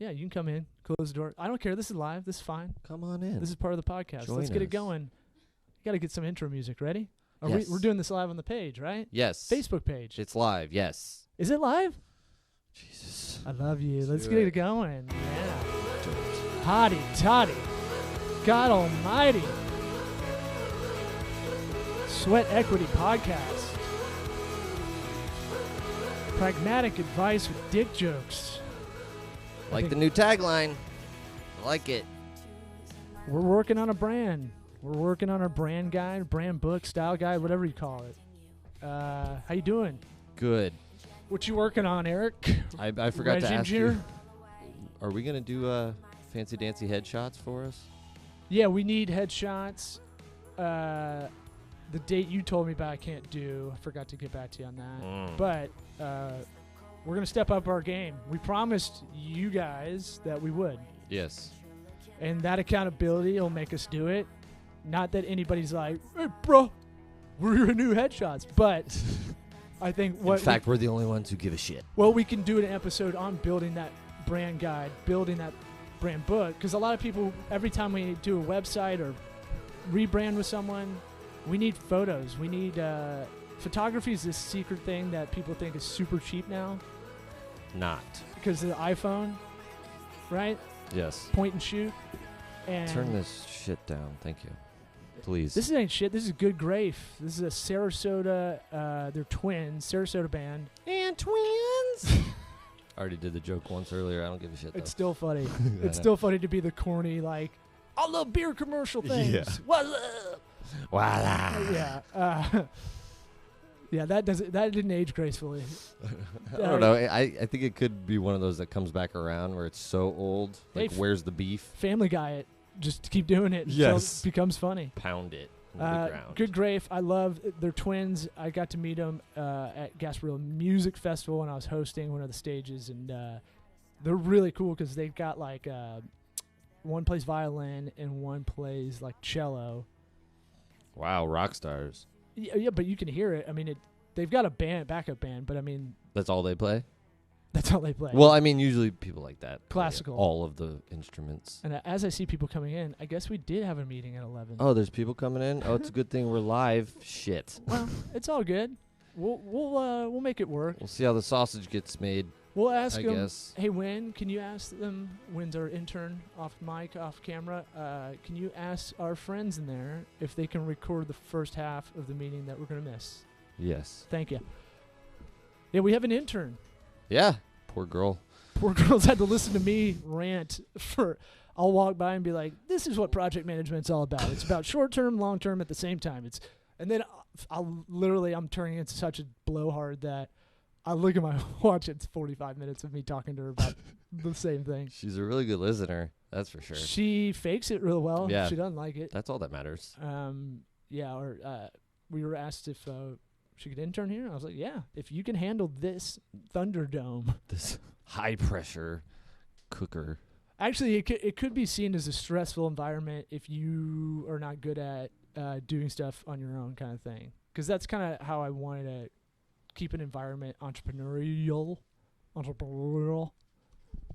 Yeah, you can come in, close the door. I don't care. This is live. This is fine. Come on in. This is part of the podcast. Join Let's get it us. going. You got to get some intro music ready. Yes. We're doing this live on the page, right? Yes. Facebook page. It's live. Yes. Is it live? Jesus. I love you. Let's Do get it. it going. Yeah. Hotty toddy. God almighty. Sweat Equity Podcast. Pragmatic advice with dick jokes. Like the new tagline. I like it. We're working on a brand. We're working on our brand guide, brand book, style guide, whatever you call it. How you doing? Good. What you working on, Eric? I forgot to Regime ask here? you. Are we gonna do fancy dancy headshots for us? Yeah, we need headshots. The date you told me about I can't do. I forgot to get back to you on that. But we're going to step up our game. We promised you guys that we would. Yes. And that accountability will make us do it. Not that anybody's like, hey, bro, we're your new headshots. But I think In fact, we we're the only ones who give a shit. we can do an episode on building that brand guide, building that brand book. Because a lot of people, every time we do a website or rebrand with someone, we need photos. We need photography is this secret thing that people think is super cheap now Not. because of the iPhone, right? Yes. Point and shoot. And Turn this shit down. Thank you. Please. This ain't shit. This is Good Grafe. This is a Sarasota. They're twins. Sarasota band. and twins. I already did the joke once earlier. I don't give a shit though. It's still funny. It's still funny to be the corny like, I love beer commercial things. Yeah. What's up? Voila. Yeah. Yeah, that didn't age gracefully. I don't know. I think it could be one of those that comes back around where it's so old. Hey, Like, where's the beef? Family Guy it. Just keep doing it until Yes. it becomes funny. Pound it into the ground. Good Grafe. I love they're twins. I got to meet them at Gasparilla Music Festival when I was hosting one of the stages, and they're really cool because they've got like one plays violin and one plays like cello. Wow, rock stars. Yeah, but you can hear it. I mean, they've got a backup band, but I mean, That's all they play? that's all they play. Well, I mean, usually people like that play Classical. all of the instruments. And as I see people coming in, I guess we did have a meeting at 11. Oh, there's people coming in? Oh, it's a good thing we're live. Shit. Well, it's all good. We'll make it work. We'll see how the sausage gets made, We'll ask I them. guess. Hey, Wynn, can you ask them? Wynn's our intern, off mic, off camera. Can you ask our friends in there if they can record the first half of the meeting that we're gonna miss? Yes. Thank you. Yeah, we have an intern. Yeah. Poor girl. Poor girls had to listen to me rant for. I'll walk by and be like, "This is what project management's all about. It's about short term, long term at the same time." And then I'm turning into such a blowhard that I look at my watch. It's 45 minutes of me talking to her about the same thing. She's a really good listener. That's for sure. She fakes it real well. Yeah. She doesn't like it. That's all that matters. Yeah. Or we were asked if she could intern here. I was like, "Yeah, if you can handle this Thunderdome." This high pressure cooker. Actually, it could be seen as a stressful environment if you are not good at doing stuff on your own, kind of thing. Because that's kind of how I wanted to keep an environment entrepreneurial.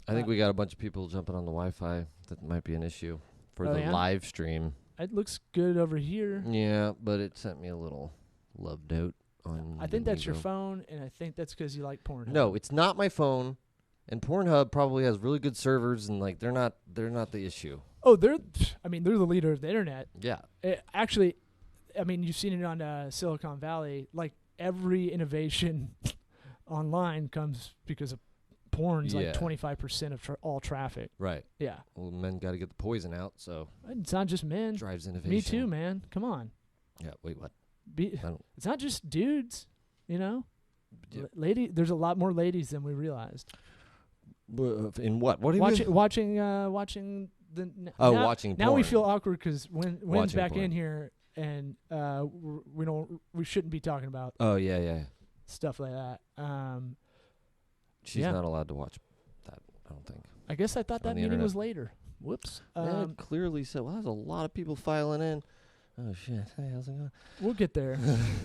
I think we got a bunch of people jumping on the Wi-Fi. That might be an issue for Oh, the yeah? live stream. It looks good over here. Yeah, but it sent me a little love note on. I the think that's your Mego. phone, and I think that's because you like Pornhub. No, it's not my phone. And Pornhub probably has really good servers, and like they're not the issue. Oh, they're the leader of the internet. Yeah. Actually, I mean, you've seen it on Silicon Valley. Like every innovation online comes because of porn's Yeah. like 25% of all traffic. Right. Yeah. Well, men got to get the poison out, so It's not just men. drives innovation. Me too, man. Come on. Yeah. Wait, what? Be, I don't. it's not just dudes, you know? Yeah. There's a lot more ladies than we realized. In what? What do you mean? Watching the Oh, now, watching now we porn. feel awkward because Wynn's Watching back porn. in here and we shouldn't be talking about Oh yeah. stuff like that. She's Yeah. not allowed to watch that. I don't think. I guess I thought On that the meeting internet. was later. Whoops. It clearly said. Well, there's a lot of people filing in. Oh shit! Hey, how's it going? We'll get there.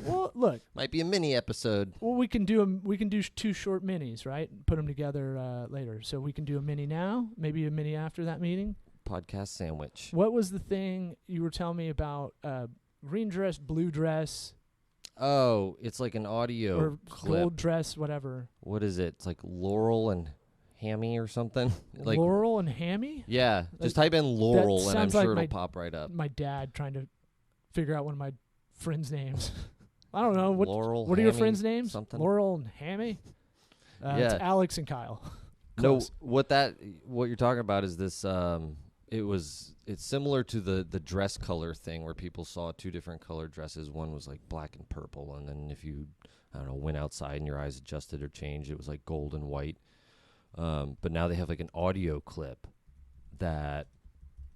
Well, look. Might be a mini episode. Well, we can do two short minis, right? Put them together later. So we can do a mini now, maybe a mini after that meeting. Podcast sandwich. What was the thing you were telling me about? Green dress, blue dress, Oh, it's like an audio or clip. gold dress, whatever. What is it? It's like Laurel and Hammy or something. Like Laurel and Hammy? yeah, just Like, type in Laurel and I'm sounds like sure my- it'll pop right up. My dad trying to figure out one of my friends' names. I don't know. Laurel. What are your Hammy, friends' names? Something. Laurel and Hammy? Yeah. It's Alex and Kyle. No, Close. what you're talking about is this. It's similar to the dress color thing where people saw two different colored dresses. One was like black and purple, and then if you, I don't know, went outside and your eyes adjusted or changed, it was like gold and white. But now they have like an audio clip that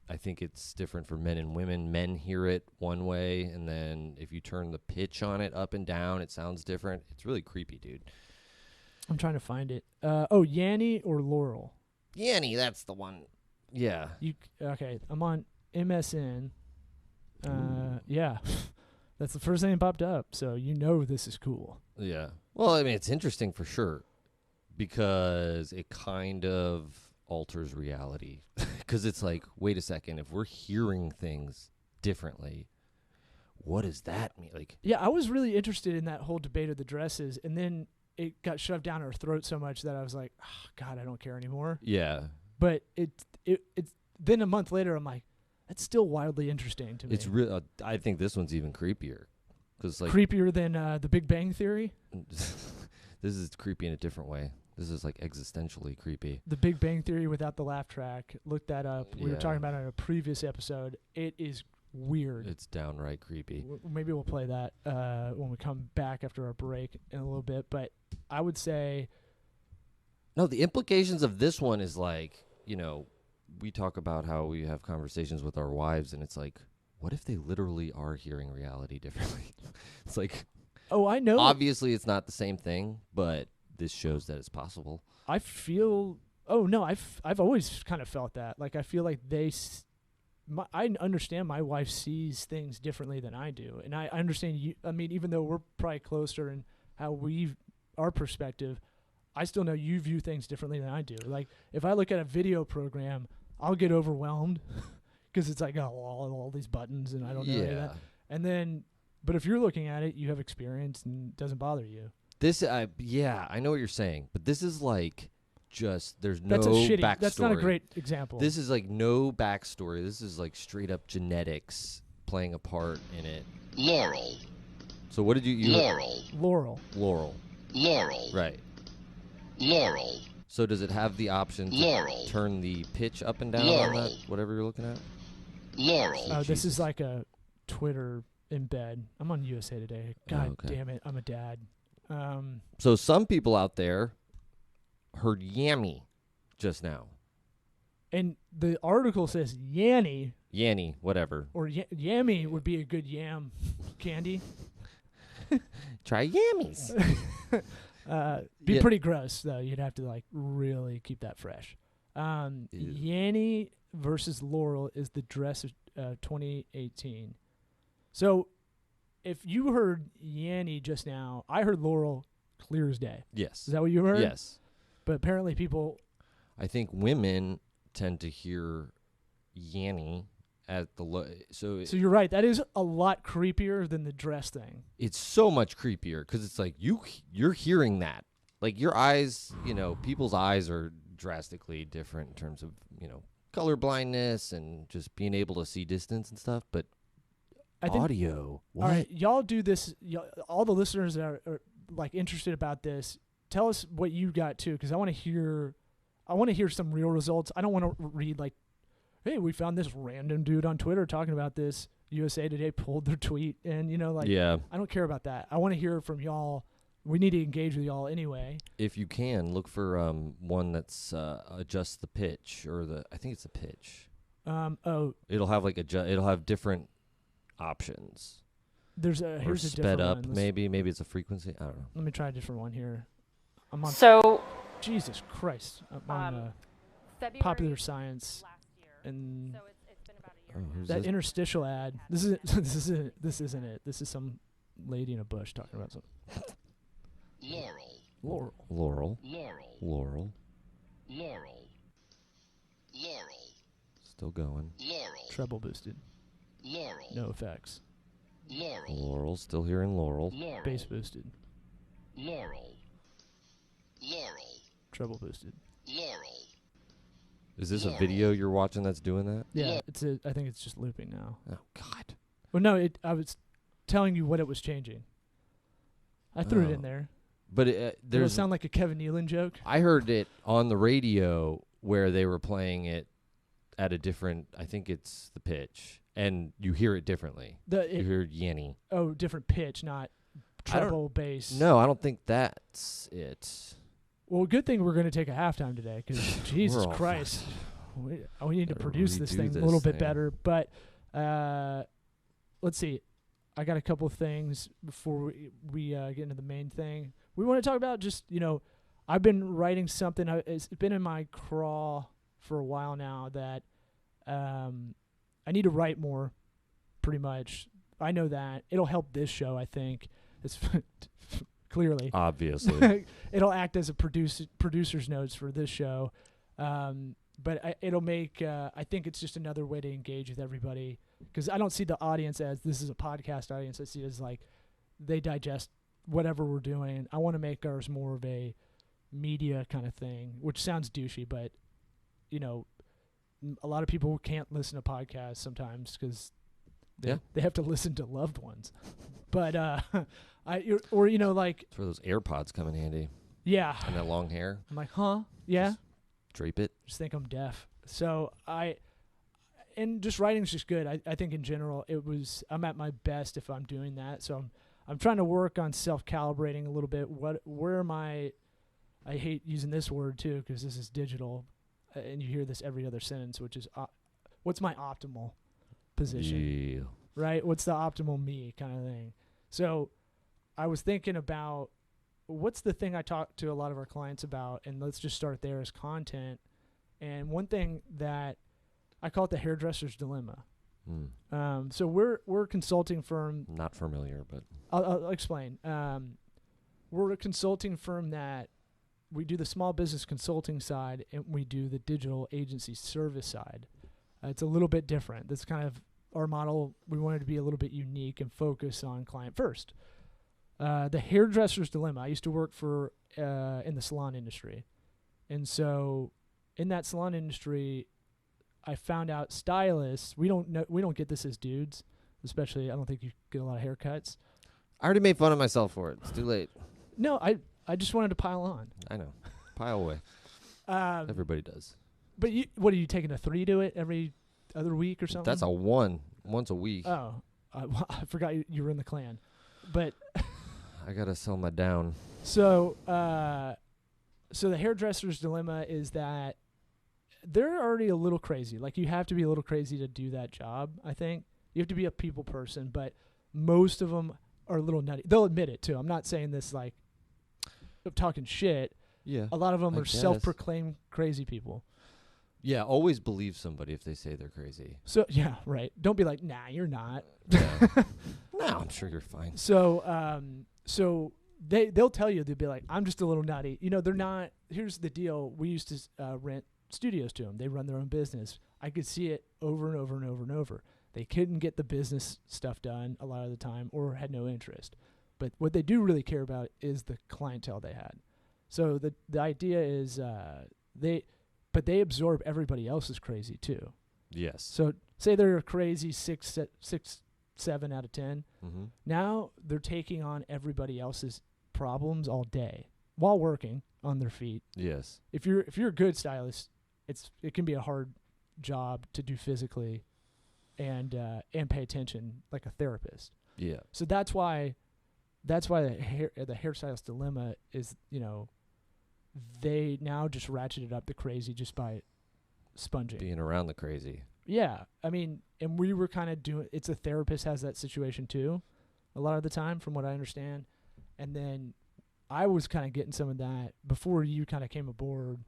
I think it's different for men and women. Men hear it one way, and then if you turn the pitch on it up and down, it sounds different. It's really creepy, dude. I'm trying to find it. Yanni or Laurel? Yanny, that's the one. Yeah. Okay, I'm on MSN. Yeah. That's the first thing that popped up, so you know this is cool. Yeah. Well, I mean, it's interesting for sure because it kind of alters reality. Because it's like, wait a second, if we're hearing things differently, what does that mean? Like, Yeah, I was really interested in that whole debate of the dresses, and then it got shoved down our throat so much that I was like, oh, God, I don't care anymore. yeah, But it's then a month later, I'm like, that's still wildly interesting to me. it's real. I think this one's even creepier because like creepier than The Big Bang Theory. this is creepy in a different way. This is like existentially creepy. The Big Bang Theory without the laugh track. Look that up. We were Yeah. talking about it in a previous episode. It is weird. It's downright creepy. Maybe we'll play that when we come back after our break in a little bit. But I would say, No, the implications of this one is like, we talk about how we have conversations with our wives, and it's like, what if they literally are hearing reality differently? It's like, oh, I know. obviously it's not the same thing, but this shows that it's possible. I feel. Oh no, I've always kind of felt that. Like I feel like I understand my wife sees things differently than I do, and I understand you. I mean, even though we're probably closer in how our perspective, I still know you view things differently than I do. Like if I look at a video program, I'll get overwhelmed because it's like all these buttons and I don't know any of that. And then, but if you're looking at it, you have experience and it doesn't bother you. This, I know what you're saying, but this is like just there's no That's a shitty. backstory. That's not a great example. This is like no backstory. This is like straight up genetics playing a part in it. Laurel, So what did you Laurel, Laurel. Laurel, Laurel, right? Laurel, So does it have the option to Laurel, turn the pitch up and down on Laurel. that, whatever you're looking at? Laurel, Oh, this Jesus. is like a Twitter embed. I'm on USA Today. God okay. damn it, I'm a dad. So some people out there heard yammy just now. And the article says Yanny, Yanny, whatever. or Yammy would be a good yam candy. Try yammies. Be Yeah. pretty gross though. You'd have to like really keep that fresh. Ew. Yanny versus Laurel is the dress of 2018. So if you heard Yanny just now, I heard Laurel clear as day. Yes. Is that what you heard? Yes. But apparently people. I think women tend to hear Yanny at the so So you're right. That is a lot creepier than the dress thing. it's so much creepier because it's like you're hearing that, like your eyes, people's eyes are drastically different in terms of color blindness and just being able to see distance and stuff, but I think. audio, what? All right, y'all do this. All the listeners that are like interested about this, tell us what you got too, because I want to hear. I want to hear some real results. I don't want to read like, "Hey, we found this random dude on Twitter talking about this." USA Today pulled their tweet, and Yeah, I don't care about that. I want to hear from y'all. We need to engage with y'all anyway. if you can look for one that's adjust the pitch I think it's the pitch. It'll have like it'll have different options. Here's Or a sped different up, one. maybe it's a frequency. I don't know. Let me try a different one here. I'm on. So, Jesus Christ! I'm on February Popular Science, last year. and So it's been about a Oh, who's That this? interstitial ad. This isn't. This isn't it. This is some lady in a bush talking about something. Laurel. Laurel. Laurel. Laurel. Laurel. Laurel. Laurel. Still going. Laurel. Treble boosted. Laurel. No effects. Laurel. Laurel. Still hearing Laurel. Laurel. Bass boosted. Laurel. Laurel. Treble boosted. Laurel. Is this a video you're watching that's doing that? Yeah, I think it's just looping now. Oh God. Well, no, I was telling you what it was changing. I threw it in Oh. there. But Does it there's. sound like a Kevin Nealon joke? I heard it on the radio where they were playing it at a different. I think it's the pitch, and you hear it differently. You hear Yanny. Different pitch, not I don't- treble bass. No, I don't think that's it. Well, good thing we're going to take a halftime today because Jesus We're all Christ, we need to Gotta produce this redo thing this a little bit thing. better. But let's see. I got a couple of things before we get into the main thing. We want to talk about just, I've been writing something. It's been in my crawl for a while now that I need to write more, pretty much. I know that. It'll help this show, I think. It's clearly. Obviously. It'll act as a producer's notes for this show. But it'll make, I think it's just another way to engage with everybody. Because I don't see the audience as this is a podcast audience. I see it as like they digest whatever we're doing. I want to make ours more of a media kind of thing, which sounds douchey, but, a lot of people can't listen to podcasts sometimes because they have to listen to loved ones. But, like, That's where those AirPods come in handy. yeah. And that long hair. I'm like, huh? Yeah. Drape it. Just think I'm deaf. So and just writing's just good. I think in general I'm at my best if I'm doing that. So I'm trying to work on self-calibrating a little bit. Where am I hate using this word too because this is digital, and you hear this every other sentence, which is what's my optimal position, Yeah. right? What's the optimal me kind of thing. So I was thinking about what's the thing I talk to a lot of our clients about, and let's just start there as content. And one thing that I call it the hairdresser's dilemma. So we're a consulting firm. Not familiar, but I'll explain. We're a consulting firm that we do the small business consulting side and we do the digital agency service side. It's a little bit different. That's kind of our model. We wanted to be a little bit unique and focus on client first. The hairdresser's dilemma. I used to work in the salon industry. And so in that salon industry, I found out stylists, we don't get this as dudes, especially I don't think you get a lot of haircuts. I already made fun of myself for it. It's too late. No, I just wanted to pile on. I know. Pile away. Everybody does. But what are you taking a 3 to it every other week or something? That's a 1 once a week. Oh, I forgot you were in the clan. But I gotta sell my down. so the hairdresser's dilemma is that they're already a little crazy. Like you have to be a little crazy to do that job. I think you have to be a people person, but most of them are a little nutty. They'll admit it too. I'm not saying this like talking shit. Yeah. A lot of them I are guess. self-proclaimed crazy people. Yeah. Always believe somebody if they say they're crazy. So yeah, right. Don't be like, nah, you're not. Yeah. No, I'm sure you're fine. So they'll tell you, they'll be like, I'm just a little nutty. They're not. Here's the deal. We used to rent studios to them. They run their own business. I could see it over and over and over and over. They couldn't get the business stuff done a lot of the time or had no interest. But what they do really care about is the clientele they had. So the idea is they absorb everybody else's crazy too. Yes. So say they're a crazy 6, 7 out of 10. Mm-hmm. Now they're taking on everybody else's problems all day while working on their feet. Yes. If you're a good stylist, it can be a hard job to do physically and pay attention like a therapist. Yeah. So that's why the hairstylist dilemma is, they now just ratcheted up the crazy just by sponging. Being around the crazy. Yeah. I mean, and we were kind of it's a therapist has that situation too a lot of the time from what I understand. And then I was kind of getting some of that before you kind of came aboard.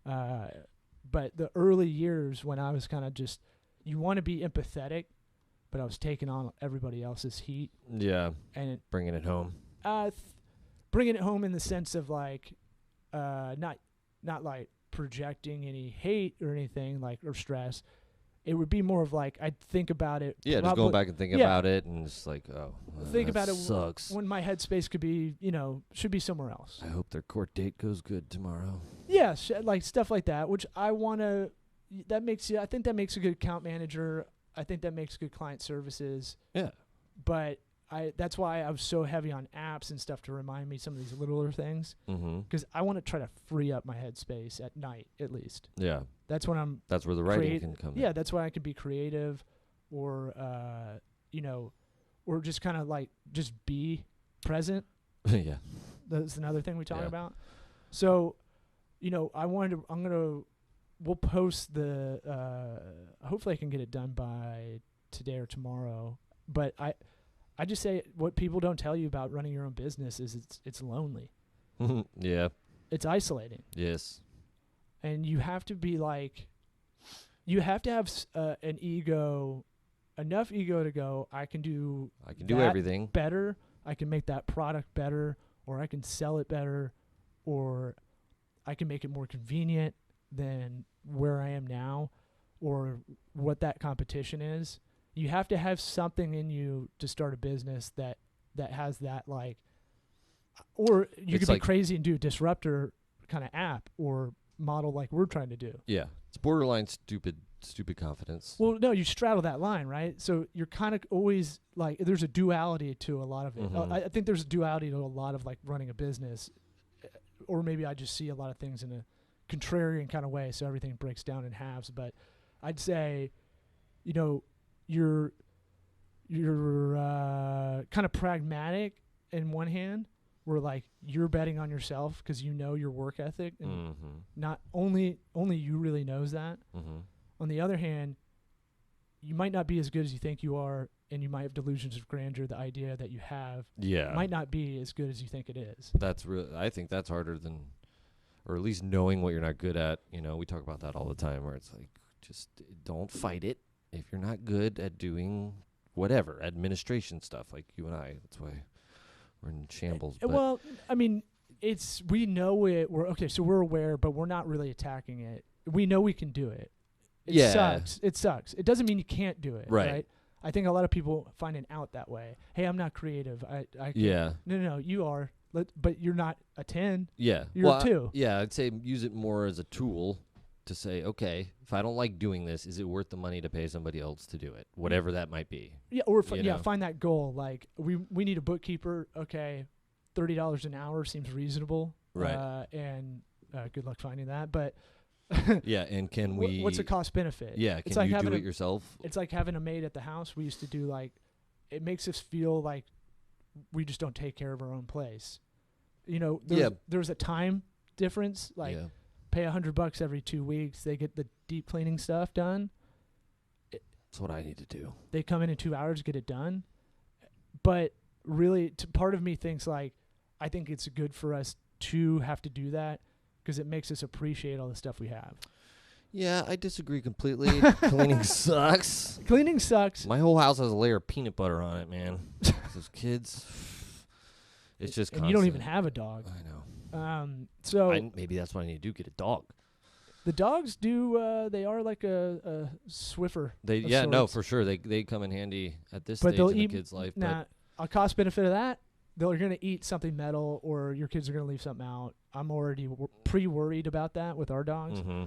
But the early years when I was kind of just, you want to be empathetic, but I was taking on everybody else's heat, Yeah. and Bringing it home. bringing it home in the sense of like, not like projecting any hate or anything like or stress. It would be more of like I'd think about it. Yeah, just going back and thinking yeah. about it, and just like, oh, Think that about it sucks. when my headspace could be, should be somewhere else. I hope their court date goes good tomorrow. Yeah, like stuff like that, which I want to. That makes you. I think that makes a good account manager. I think that makes good client services. Yeah. But that's why I was so heavy on apps and stuff to remind me some of these littler things, Mm-hmm. because I want to try to free up my headspace at night at least. Yeah. That's when I'm. That's where the writing can come Yeah, that's why I can be creative, or or just kind of like just be present. in. Yeah. That's another thing we talk Yeah. about. So, we'll post the, hopefully I can get it done by today or tomorrow. But I just say what people don't tell you about running your own business is it's lonely. Yeah. It's isolating. Yes. And you have to be like, you have to have an ego, enough ego to go, I can do that everything. better. I can make that product better, or I can sell it better, or I can make it more convenient than where I am now, or what that competition is. You have to have something in you to start a business that has that, like, or you It's could be like- crazy and do a disruptor kind of app or model like we're trying to do. Yeah. It's borderline stupid confidence. Well, no, you straddle that line, right? So you're kind of always like, there's a duality to a lot of it. Mhm. I think there's a duality to a lot of like running a business, or maybe I just see a lot of things in a contrarian kind of way, so everything breaks down in halves. But I'd say, you're kind of pragmatic in one hand, where like you're betting on yourself because your work ethic, and Mm-hmm. not only you really knows that. Mm-hmm. On the other hand, you might not be as good as you think you are, and you might have delusions of grandeur. The idea that you have Yeah. might not be as good as you think it is. That's real. I think that's harder than, or at least knowing what you're not good at. We talk about that all the time, where it's like, just don't fight it if you're not good at doing whatever administration stuff, like you and I. That's why we're in shambles. But Well, I mean, we know it. So we're aware, but we're not really attacking it. We know we can do it. It Yeah. sucks. It sucks. It doesn't mean you can't do it. Right. I think a lot of people find an out that way. Hey, I'm not creative. I can't. yeah, No, you are. But you're not a 10. yeah, You're a 2. Yeah, I'd say use it more as a tool to say, okay, if I don't like doing this, is it worth the money to pay somebody else to do it, whatever that might be. Yeah, or You know? find that goal. Like we need a bookkeeper. Okay, $30 an hour seems reasonable. Right. And good luck finding that. But Yeah, and can we? what's the cost benefit? Yeah, It's can like you having do a- it yourself? It's like having a maid at the house. We used to do like, it makes us feel like we just don't take care of our own place. There's a time difference. Like yeah. pay $100 every 2 weeks. They get the deep cleaning stuff done. That's what I need to do. They come in 2 hours, get it done. But really, part of me thinks like, I think it's good for us to have to do that because it makes us appreciate all the stuff we have. Yeah, I disagree completely. Cleaning sucks. Cleaning sucks. My whole house has a layer of peanut butter on it, man. Those kids. It's just And you don't even constant. have a dog. I know. So Maybe that's what I need to do. Get a dog. the dogs do. They are like a Swiffer. They of no, sorts. for sure. They come in handy at this But stage they'll in the eat. kid's life. Nah, a cost benefit of that, they're going to eat something metal, or your kids are going to leave something out. I'm already pre-worried about that with our dogs. Mm-hmm.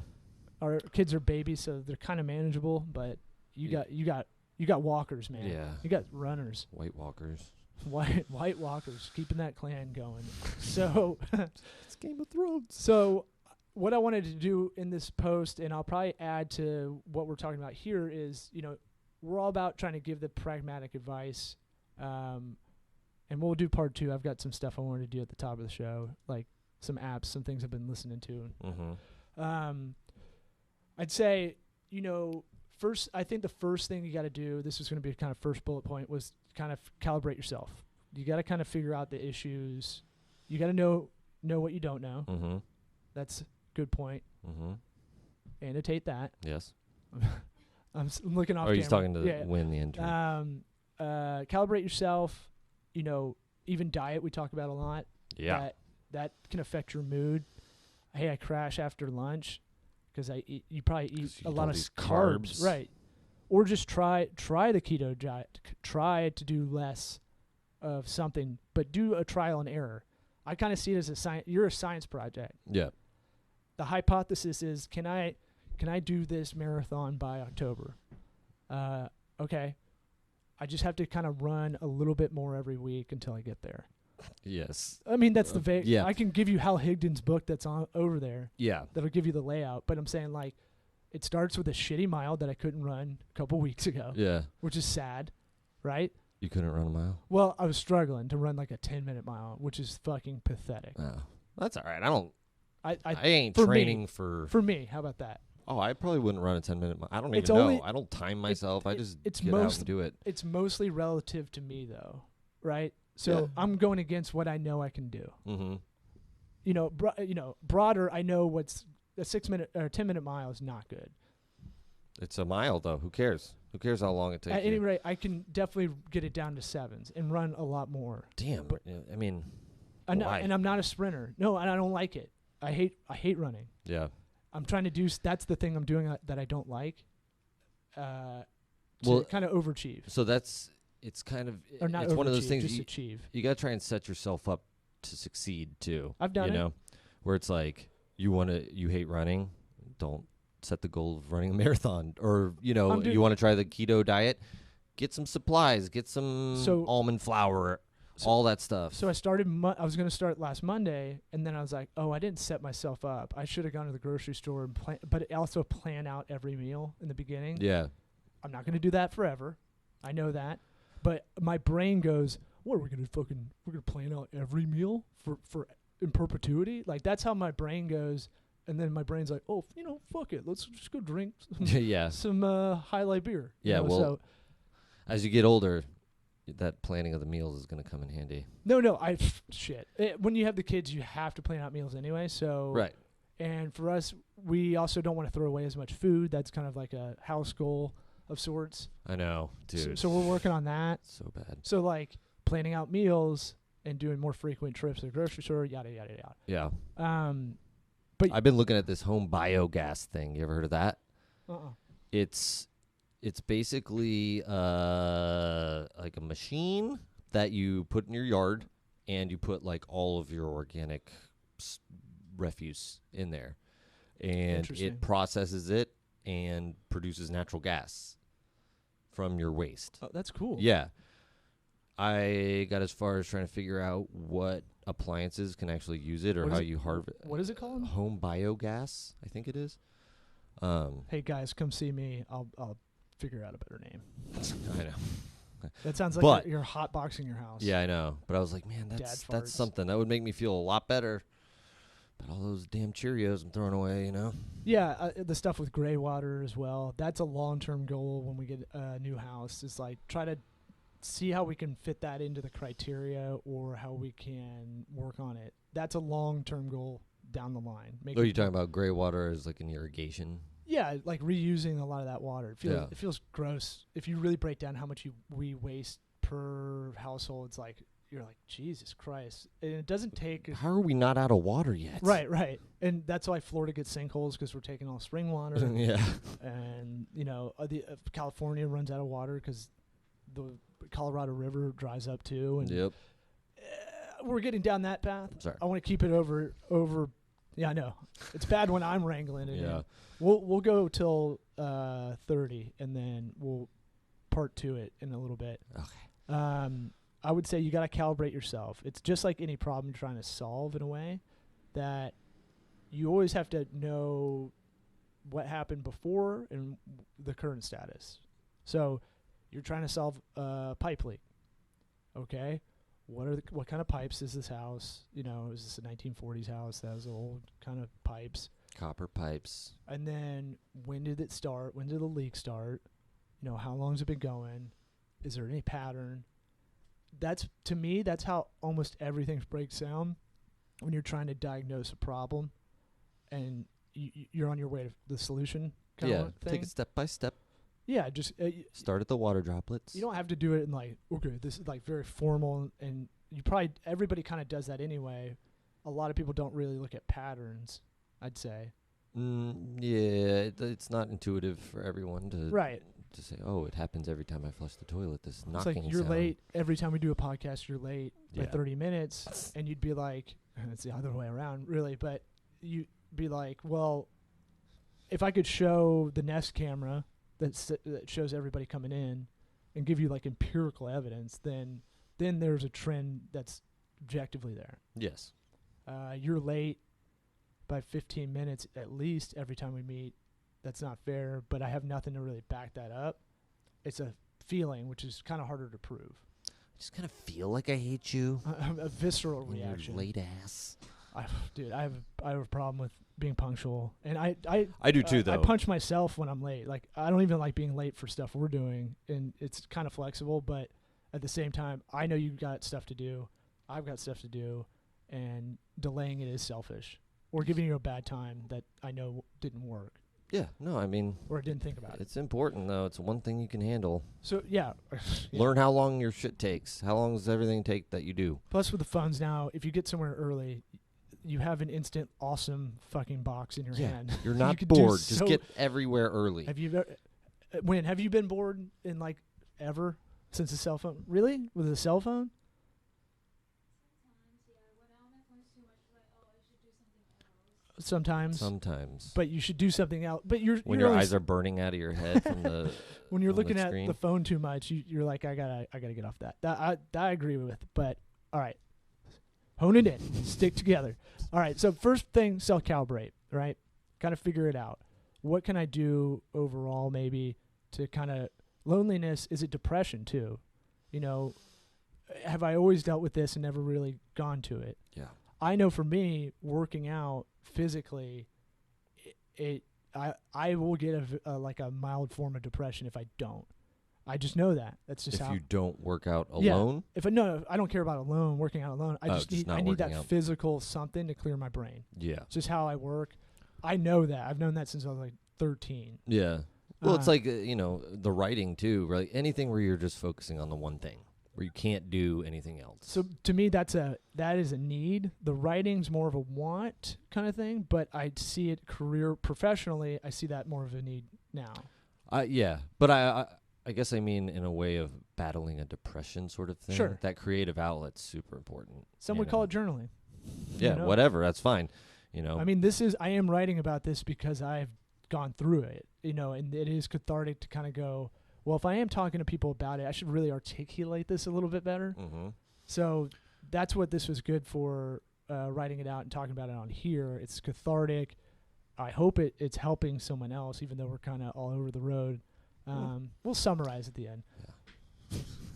Our kids are babies, so they're kind of manageable. But you got walkers, man. Yeah. You got runners, White Walkers. white walkers, keeping that clan going. So. It's Game of Thrones. So what I wanted to do in this post, and I'll probably add to what we're talking about here, is, we're all about trying to give the pragmatic advice. And we'll do part 2. I've got some stuff I wanted to do at the top of the show, like some apps, some things I've been listening to. Mm-hmm. I'd say, first, I think the first thing you got to do, this is going to be a kind of first bullet point, was kind of calibrate yourself. You got to kind of figure out the issues. You got to know what you don't know. I'm looking off Or camera. he's talking to yeah. Win, the intern. Calibrate yourself. You know, even diet we talk about a lot. Yeah. That can affect your mood. Hey, I crash after lunch because you probably eat 'Cause you a eat lot all of these carbs, carbs. right? Or just try the keto diet. Try to do less of something, but do a trial and error. I kind of see it as a science. You're a science project. Yeah. The hypothesis is, can I do this marathon by October? Okay. I just have to kind of run a little bit more every week until I get there. Yes. I mean, that's the vague. yeah. I can give you Hal Higdon's book that's on over there. Yeah. That'll give you the layout. But I'm saying, like, it starts with a shitty mile that I couldn't run a couple weeks ago, Yeah. which is sad, right? You couldn't run a mile? Well, I was struggling to run like a 10-minute mile, which is fucking pathetic. Oh. That's all right. I I ain't for me- training for me, how about that? Oh, I probably wouldn't run a 10-minute mile. I don't It's even know. only- I don't time myself. I just it's get out most- and do it. It's mostly relative to me, though, right? So Yeah. I'm going against what I know I can do. Mm-hmm. Broader, I know what's a 6-minute or 10-minute mile is not good. It's a mile, though. Who cares? Who cares how long it takes At you? any rate, I can definitely get it down to 7s and run a lot more. Damn. but- I mean, And I'm not a sprinter. No, and I don't like it. I hate running. yeah. I'm trying to do. That's the thing I'm doing that I don't like. To Well, kind of overachieve, So it's kind of, or not it's overachieve, one of those things just you, achieve. you got to try and set yourself up to succeed, too. I've done you it. know, where it's like, you hate running, don't set the goal of running a marathon. Or, I'm you want to try the keto diet, get some supplies, get some So- almond flour, all that stuff. So I started. I was going to start last Monday, and then I was like, "Oh, I didn't set myself up. I should have gone to the grocery store and but also plan out every meal in the beginning. yeah. I'm not going to do that forever. I know that, but my brain goes, "What are we going to We're going to plan out every meal for in perpetuity? Like that's how my brain goes." And then my brain's like, "Oh, fuck it. Let's just go drink yeah. some High Life beer." Yeah, well, So As you get older, that planning of the meals is going to come in handy. no, shit. When you have the kids, you have to plan out meals anyway. So Right. And for us, we also don't want to throw away as much food. That's kind of like a house goal of sorts. I know, dude. So we're working on that. So bad. So like planning out meals and doing more frequent trips to the grocery store, yada yada yada. Yeah. But I've been looking at this home biogas thing. You ever heard of that? uh-uh. It's basically like a machine that you put in your yard, and you put like all of your organic refuse in there, and Interesting. it processes it and produces natural gas from your waste. Oh, that's cool. Yeah. I got as far as trying to figure out what appliances can actually use it, or What is how it- you harvest. What is it called? Home biogas, I think it is. Hey guys, come see me. I'll figure out a better name. I know. That sounds like But- you're hotboxing your house. Yeah, I know. But I was like, man, Dad that's farts. something that would make me feel a lot better. But all those damn Cheerios I'm throwing away. Yeah, the stuff with gray water as well. That's a long-term goal when we get a new house. Is like try to see how we can fit that into the criteria or how we can work on it. That's a long-term goal down the line. Oh, you're talking about gray water as like an irrigation? Yeah, like reusing a lot of that water. Yeah. It feels gross. If you really break down how much we waste per household, it's like you're like, Jesus Christ. And it doesn't take How are we not out of water yet? right. And that's why Florida gets sinkholes, because we're taking all spring water. yeah. And California runs out of water because the Colorado River dries up too. And Yep. we're getting down that path. Sorry. I want to keep it over. Yeah, I know it's bad when I'm wrangling it. Yeah. In. We'll go till 30, and then we'll part to it in a little bit. Okay. I would say you got to calibrate yourself. It's just like any problem you're trying to solve in a way that you always have to know what happened before and the current status. So you're trying to solve a pipe leak. Okay. What kind of pipes is this house? Is this a 1940s house that has old kind of pipes? Copper pipes. And then when did it start? When did the leak start? How long has it been going? Is there any pattern? To me, that's how almost everything breaks down when you're trying to diagnose a problem and you're on your way to the solution kind Yeah. of thing. Take it step by step. Yeah, just Start at the water droplets. you don't have to do it in like, okay, this is like very formal, and you probably everybody kind of does that anyway. A lot of people don't really look at patterns, I'd say. Yeah, it's not intuitive for everyone to Right. to say, oh, it happens every time I flush the toilet. This It's knocking like you're sound. late every time we do a podcast. You're late by Yeah. 30 minutes, and you'd be like, it's the other way around, really. But you'd be like, well, if I could show the Nest camera that shows everybody coming in, and give you like empirical evidence, then there's a trend that's objectively there. Yes. You're late by 15 minutes at least every time we meet. That's not fair, but I have nothing to really back that up. It's a feeling, which is kind of harder to prove. I just kind of feel like I hate you. A visceral and your reaction. late ass. Dude, I have a problem with being punctual, and I do too, though. I punch myself when I'm late. Like, I don't even like being late for stuff we're doing, and it's kind of flexible, but at the same time, I know you've got stuff to do. I've got stuff to do, and delaying it is selfish, or giving you a bad time that I know didn't work, Yeah, no, I mean, or I didn't think about it. it's important, though. It's one thing you can handle. So yeah. Yeah. Learn how long your shit takes. How long does everything take that you do? Plus, with the phones now, if you get somewhere early, you have an instant awesome fucking box in your hand. You're You not could do bored. so- Just get everywhere early. Have you have you been bored in like ever since a cell phone? Really? With a cell phone? Sometimes. Sometimes. But you should do something else. But When you're your only eyes are burning out of your head from the when you're from the looking at screen. the phone too much, you're like, I gotta get off that. That I agree with. But all right, hone it in, stick together. All right. So first thing, self-calibrate. Right, kind of figure it out. What can I do overall, maybe to kind of loneliness? Is it depression too? You know, have I always dealt with this and never really gone to it? Yeah. I know for me, working out physically, I will get like a mild form of depression if I don't. I just know that. That's just If how. you don't work out Yeah. alone, If I don't care about alone, working out alone. I just just not need that working out. physical something to clear my brain. yeah. It's just how I work. I know that. I've known that since I was like 13. Yeah. Well, it's Uh, like, the writing too, right? Anything where you're just focusing on the one thing, where you can't do anything else. So to me, that is a need. The writing's more of a want kind of thing, but I see it professionally. I see that more of a need now. Yeah. But I guess I mean in a way of battling a depression sort of thing. Sure. That creative outlet's super important. Some you would know? call it journaling. Yeah, know. whatever. That's fine. I mean, I am writing about this because I've gone through it, and it is cathartic to kind of go, well, if I am talking to people about it, I should really articulate this a little bit better. Mm-hmm. So that's what this was good for, writing it out and talking about it on here. It's cathartic. I hope it's helping someone else, even though we're kind of all over the road. We'll summarize at the end.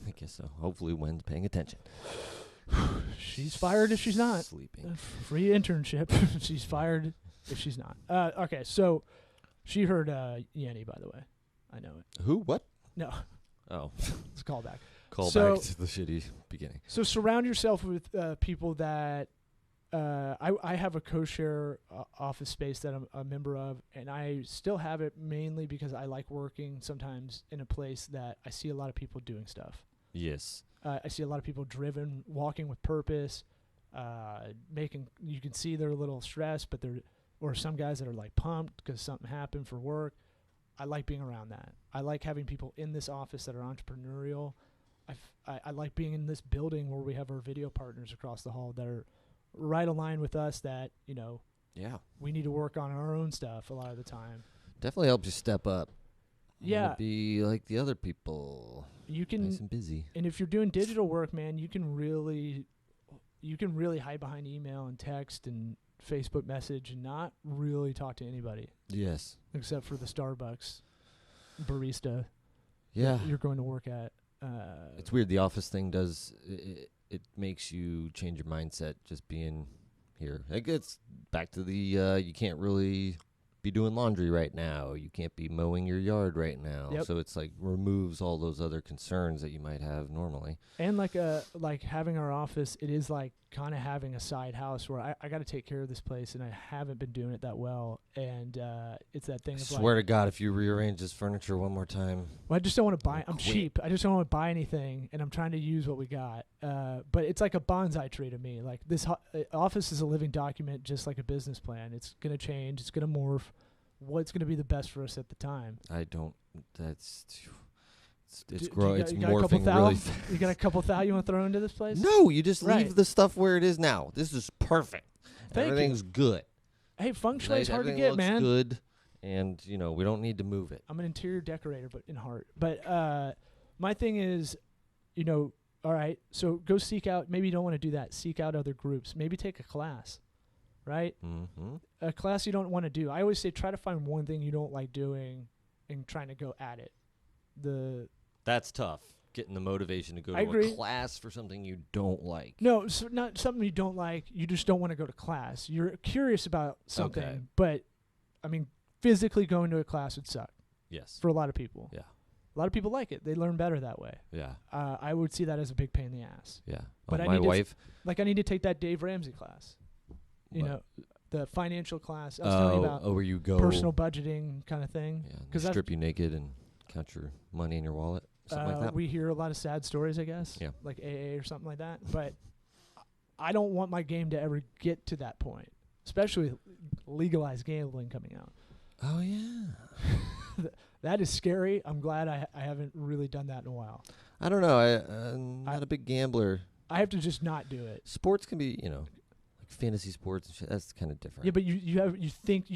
I guess so. Hopefully Wen's paying attention. She's fired if she's not. Sleeping. Free internship. She's fired if she's not. Okay, so she heard Yanny, by the way. I know it. Who? What? No, Oh. it's a callback. Call So- back to the shitty beginning. So surround yourself with people that I have a co-share office space that I'm a member of, and I still have it mainly because I like working sometimes in a place that I see a lot of people doing stuff. Yes. I see a lot of people driven, walking with purpose, you can see they're a little stressed, but or some guys that are like pumped because something happened for work. I like being around that. I like having people in this office that are entrepreneurial. I like being in this building where we have our video partners across the hall that are right aligned with us that, Yeah. we need to work on our own stuff a lot of the time. Definitely helps you step up. Yeah. Be like the other people. You can, Nice and busy. and if you're doing digital work, man, you can really hide behind email and text and Facebook message and not really talk to anybody Yes. except for the Starbucks barista Yeah. that you're going to work at. It's weird. The office thing does it makes you change your mindset just being here. It gets back to the you can't really be doing laundry right now. You can't be mowing your yard right now. Yep. So it's like removes all those other concerns that you might have normally. And like having our office, it is like kind of having a side house where I got to take care of this place, and I haven't been doing it that well. And it's that thing I of swear like, to God, if you rearrange this furniture one more time, well, I just don't want to buy. I'm quit. cheap. I just don't want to buy anything, and I'm trying to use what we got. But it's like a bonsai tree to me. Like this office is a living document, just like a business plan. It's gonna change. It's gonna morph. What's gonna be the best for us at the time? I don't. That's it's Do growing. you It's got a couple morphing really. You got a couple thou you want to throw into this place? No, you just Right. leave the stuff where it is now. This is perfect. Thank you. Everything's good. Hey, feng shui is Right? hard to Everything get, looks man. good, and we don't need to move it. I'm an interior decorator, but in heart. But my thing is, all right, so go seek out. Maybe you don't want to do that. Seek out other groups. Maybe take a class, right? Mm-hmm. A class you don't want to do. I always say try to find one thing you don't like doing and trying to go at it. That's tough. Getting the motivation to go I to agree. a class for something you don't like. No, so not something you don't like. You just don't want to go to class. You're curious about something, Okay. but I mean, physically going to a class would suck Yes. for a lot of people. Yeah. A lot of people like it. They learn better that way. Yeah. I would see that as a big pain in the ass. Yeah. But I my need to wife. Like I need to take that Dave Ramsey class. You What? know, the financial class. I was telling you about where you go. personal budgeting kind of thing. Yeah. They 'Cause that's- strip you naked and count your money in your wallet. Something like that. We hear a lot of sad stories, I guess. Yeah. Like AA or something like that. But I don't want my game to ever get to that point, especially with legalized gambling coming out. Oh yeah. That is scary. I'm glad I haven't really done that in a while. I don't know. I'm not a big gambler. I have to just not do it. Sports can be, like fantasy sports and shit. That's kind of different. Yeah, but you think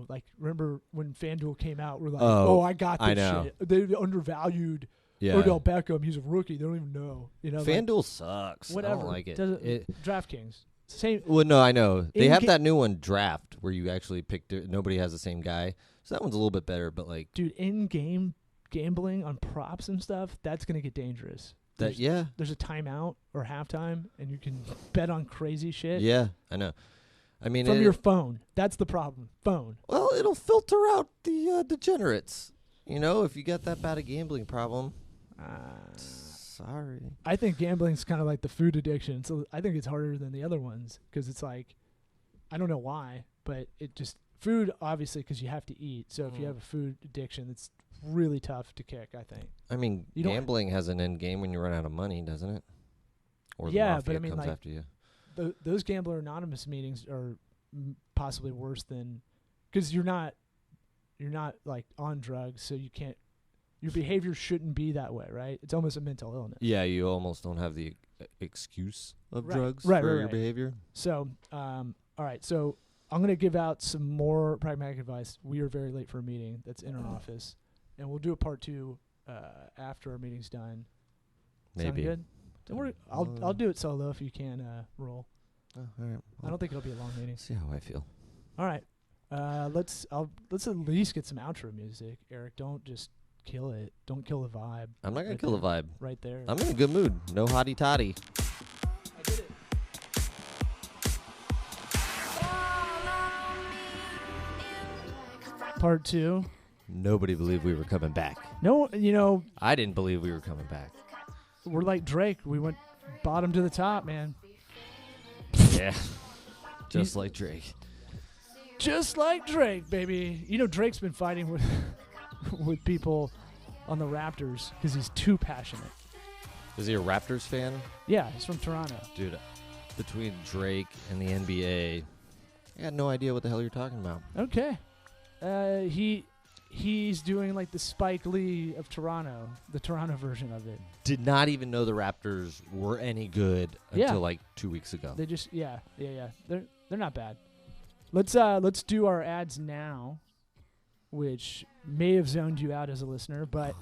like remember when FanDuel came out, we're like, Oh, I got this I know. shit. They undervalued yeah. Odell Beckham. He's a rookie. They don't even know. Like, FanDuel sucks. whatever. I don't like it. Doesn't- DraftKings. Same. Well, no, I know. They have In-ga- that new one, Draft, where you actually pick. Nobody has the same guy. So that one's a little bit better, but like Dude, in-game gambling on props and stuff, that's going to get dangerous. that. Yeah. There's a timeout or halftime, and you can bet on crazy shit Yeah, I know. I mean, from your phone. That's the problem. Phone. well, it'll filter out the degenerates. If you got that bad a gambling problem, sorry. I think gambling's kind of like the food addiction. So I think it's harder than the other ones because it's like, I don't know why, but it just food obviously because you have to eat. So if you have a food addiction, it's really tough to kick. I think. I mean, You don't- gambling has an end game when you run out of money, doesn't it? Or the Yeah, mafia but I mean, comes like, after you. Those Gambler Anonymous meetings are possibly worse than because you're not like on drugs, so you can't. Your behavior shouldn't be that way, right? It's almost a mental illness. Yeah, you almost don't have the excuse of Right, drugs right, for right, your right. behavior. So, all right. So I'm going to give out some more pragmatic advice. We are very late for a meeting that's in our office, and we'll do a part 2 after our meeting's done. Maybe. Sound good? And I'll do it solo if you can roll. Oh, all right. I don't think it'll be a long meeting. See how I feel. All right. Let's at least get some outro music. Eric, don't just kill it. Don't kill the vibe. I'm not gonna Right kill the there. vibe. Right there. I'm in a good mood. No hottie toddy. I did it. Part 2. Nobody believed we were coming back. No, I didn't believe we were coming back. we're like Drake. We went bottom to the top, man. Yeah. Just like Drake. Just like Drake, baby. Drake's been fighting with with people on the Raptors because he's too passionate. Is he a Raptors fan? Yeah, he's from Toronto. Dude, between Drake and the NBA, I got no idea what the hell you're talking about. Okay. He's doing like the Spike Lee of Toronto, the Toronto version of it. Did not even know the Raptors were any good Yeah. until like 2 weeks ago. They just yeah. They're not bad. Let's do our ads now, which may have zoned you out as a listener, but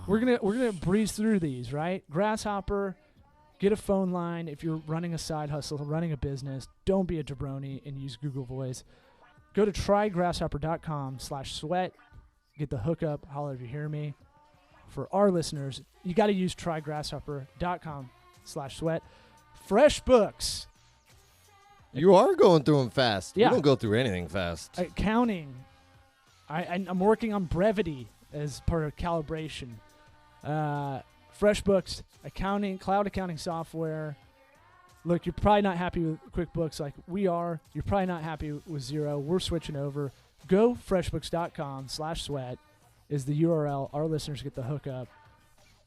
we're gonna breeze through these, right? Grasshopper, get a phone line if you're running a side hustle, running a business. Don't be a jabroni and use Google Voice. Go to trygrasshopper.com/sweat. Get the hookup. Holler if you hear me. For our listeners, you got to use trygrasshopper.com/sweat. Fresh books. You are going through them fast. Yeah. We don't go through anything fast. Accounting, I'm working on brevity as part of calibration. FreshBooks, cloud accounting software. Look, you're probably not happy with QuickBooks like we are. You're probably not happy with Xero. We're switching over. Go freshbooks.com/sweat is the URL. Our listeners get the hookup.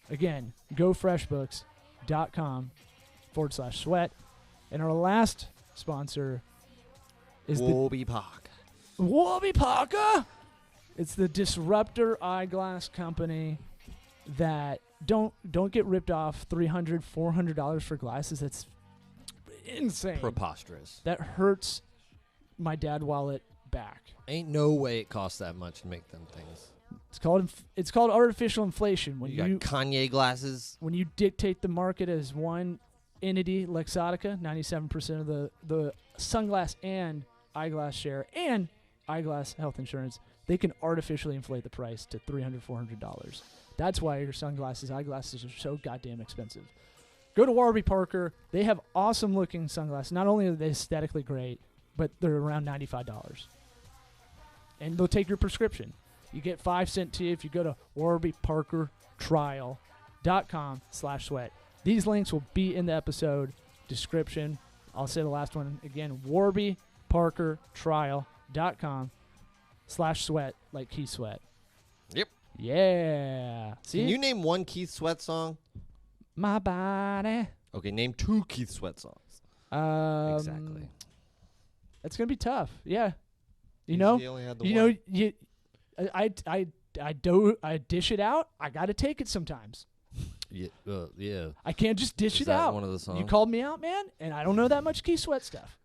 Again, go freshbooks.com/sweat. And our last sponsor is Warby Parker. the Warby Parker. It's the Disruptor Eyeglass Company that don't get ripped off $300, $400 for glasses. That's insane. Preposterous. That hurts my dad wallet back. Ain't no way it costs that much to make them things. It's called artificial inflation. When You got Kanye glasses. when you dictate the market as one entity, Luxottica, 97% of the sunglass and eyeglass share, and eyeglass health insurance, they can artificially inflate the price to $300, $400. That's why your eyeglasses are so goddamn expensive. Go to Warby Parker. They have awesome looking sunglasses. Not only are they aesthetically great, but they're around $95. And they'll take your prescription. You get 5 cents to you if you go to warbyparkertrial.com/sweat. These links will be in the episode description. I'll say the last one again, warbyparkertrial.com/sweat, like Keith Sweat. Yep. Yeah. See? Can you name one Keith Sweat song? My body. Okay, name 2 Keith Sweat songs. Exactly. It's gonna be tough. Yeah. You He know. only had the You one. know. I dish it out. I gotta take it sometimes. Yeah. I can't just dish Is it that out. one of the songs? You called me out, man, and I don't know that much Keith Sweat stuff.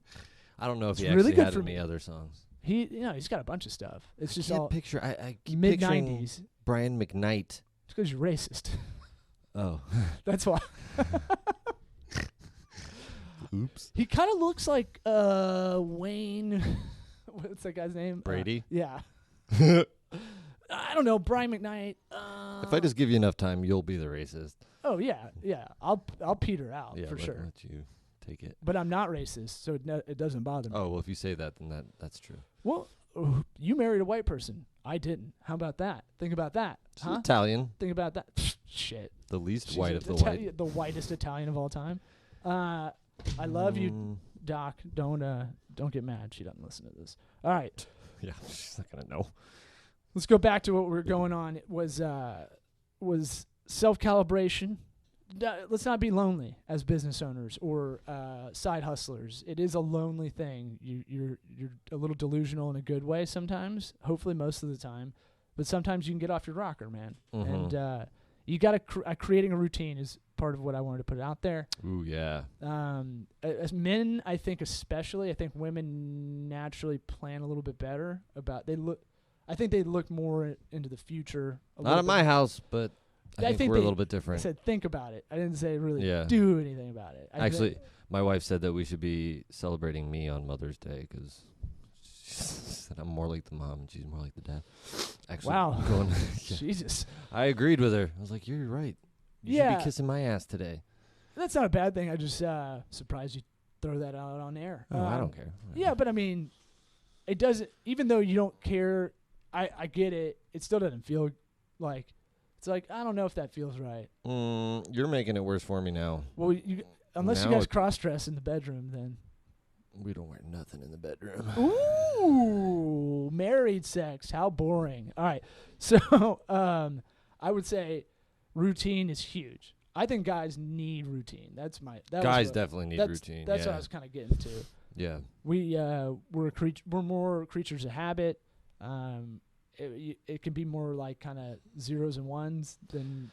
I don't know if It's he really actually good had for any me. other songs. He's got a bunch of stuff. It's just I all picture. I keep mid picturing '90s. Brian McKnight. It's because you're racist. Oh. That's why. Oops. He kind of looks like Wayne. What's that guy's name? Brady? Yeah. I don't know, Brian McKnight. If I just give you enough time, you'll be the racist. Oh yeah. I'll peter out Yeah, for sure. Let you take it. But I'm not racist, so it doesn't bother me. Oh well, if you say that, then that's true. Well, you married a white person. I didn't. How about that? Think about that. She's Huh? Italian, Think about that. Shit. the least She's white of the Itali- white. The whitest Italian of all time. I love you, Doc. Don't get mad. She doesn't listen to this. All right. Yeah, she's not gonna know. Let's go back to what we were going on. It was self-calibration. Let's not be lonely as business owners or side hustlers. It is a lonely thing. You're a little delusional in a good way sometimes. Hopefully most of the time, but sometimes you can get off your rocker, man. Mhm. And you got to creating a routine is part of what I wanted to put out there. Ooh, yeah. As men, I think especially, I think women naturally plan a little bit better about. I think they look more into the future. Not in my house, but I think we're a little bit I different. said think about it. I didn't say really Yeah. do anything about it. Actually, my wife said that we should be celebrating me on Mother's Day because she said I'm more like the mom and she's more like the dad. Actually, Wow. yeah. Jesus, I agreed with her. I was like, "You're right. You should Yeah. be kissing my ass today." that's not a bad thing. I just surprised you throw that out on air. Oh, I don't care. Yeah, but I mean, it doesn't. Even though you don't care, I get it. It still doesn't feel like. It's like I don't know if that feels right. You're making it worse for me now. Well, unless you Now guys it- cross dress in the bedroom, then. We don't wear nothing in the bedroom. Ooh, married sex. How boring. All right. So, I would say routine is huge. I think guys need routine. That Guys was what, definitely need that's, routine. That's yeah. what I was kind of getting to. Yeah. We're more creatures of habit. It can be more like kind of zeros and ones than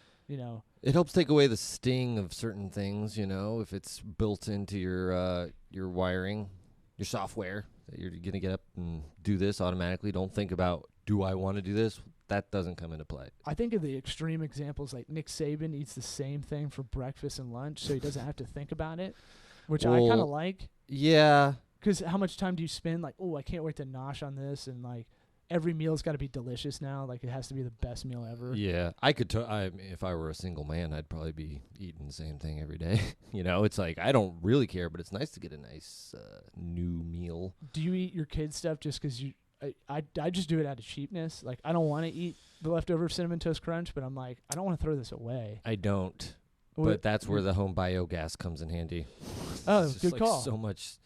It helps take away the sting of certain things, if it's built into your wiring, your software, that you're going to get up and do this automatically. Don't think about, do I want to do this? That doesn't come into play. I think of the extreme examples like Nick Saban eats the same thing for breakfast and lunch, so he doesn't have to think about it, which I kind of like. Yeah. Because how much time do you spend like, oh, I can't wait to nosh on this, and like every meal's got to be delicious now. Like it has to be the best meal ever. Yeah. I could, if I were a single man, I'd probably be eating the same thing every day. It's like, I don't really care, but it's nice to get a nice new meal. Do you eat your kids' stuff just because you? I just do it out of cheapness. Like, I don't want to eat the leftover Cinnamon Toast Crunch, but I'm like, I don't want to throw this away. I don't. What- But that's where the home biogas comes in handy. Oh, It's just good like call. so much,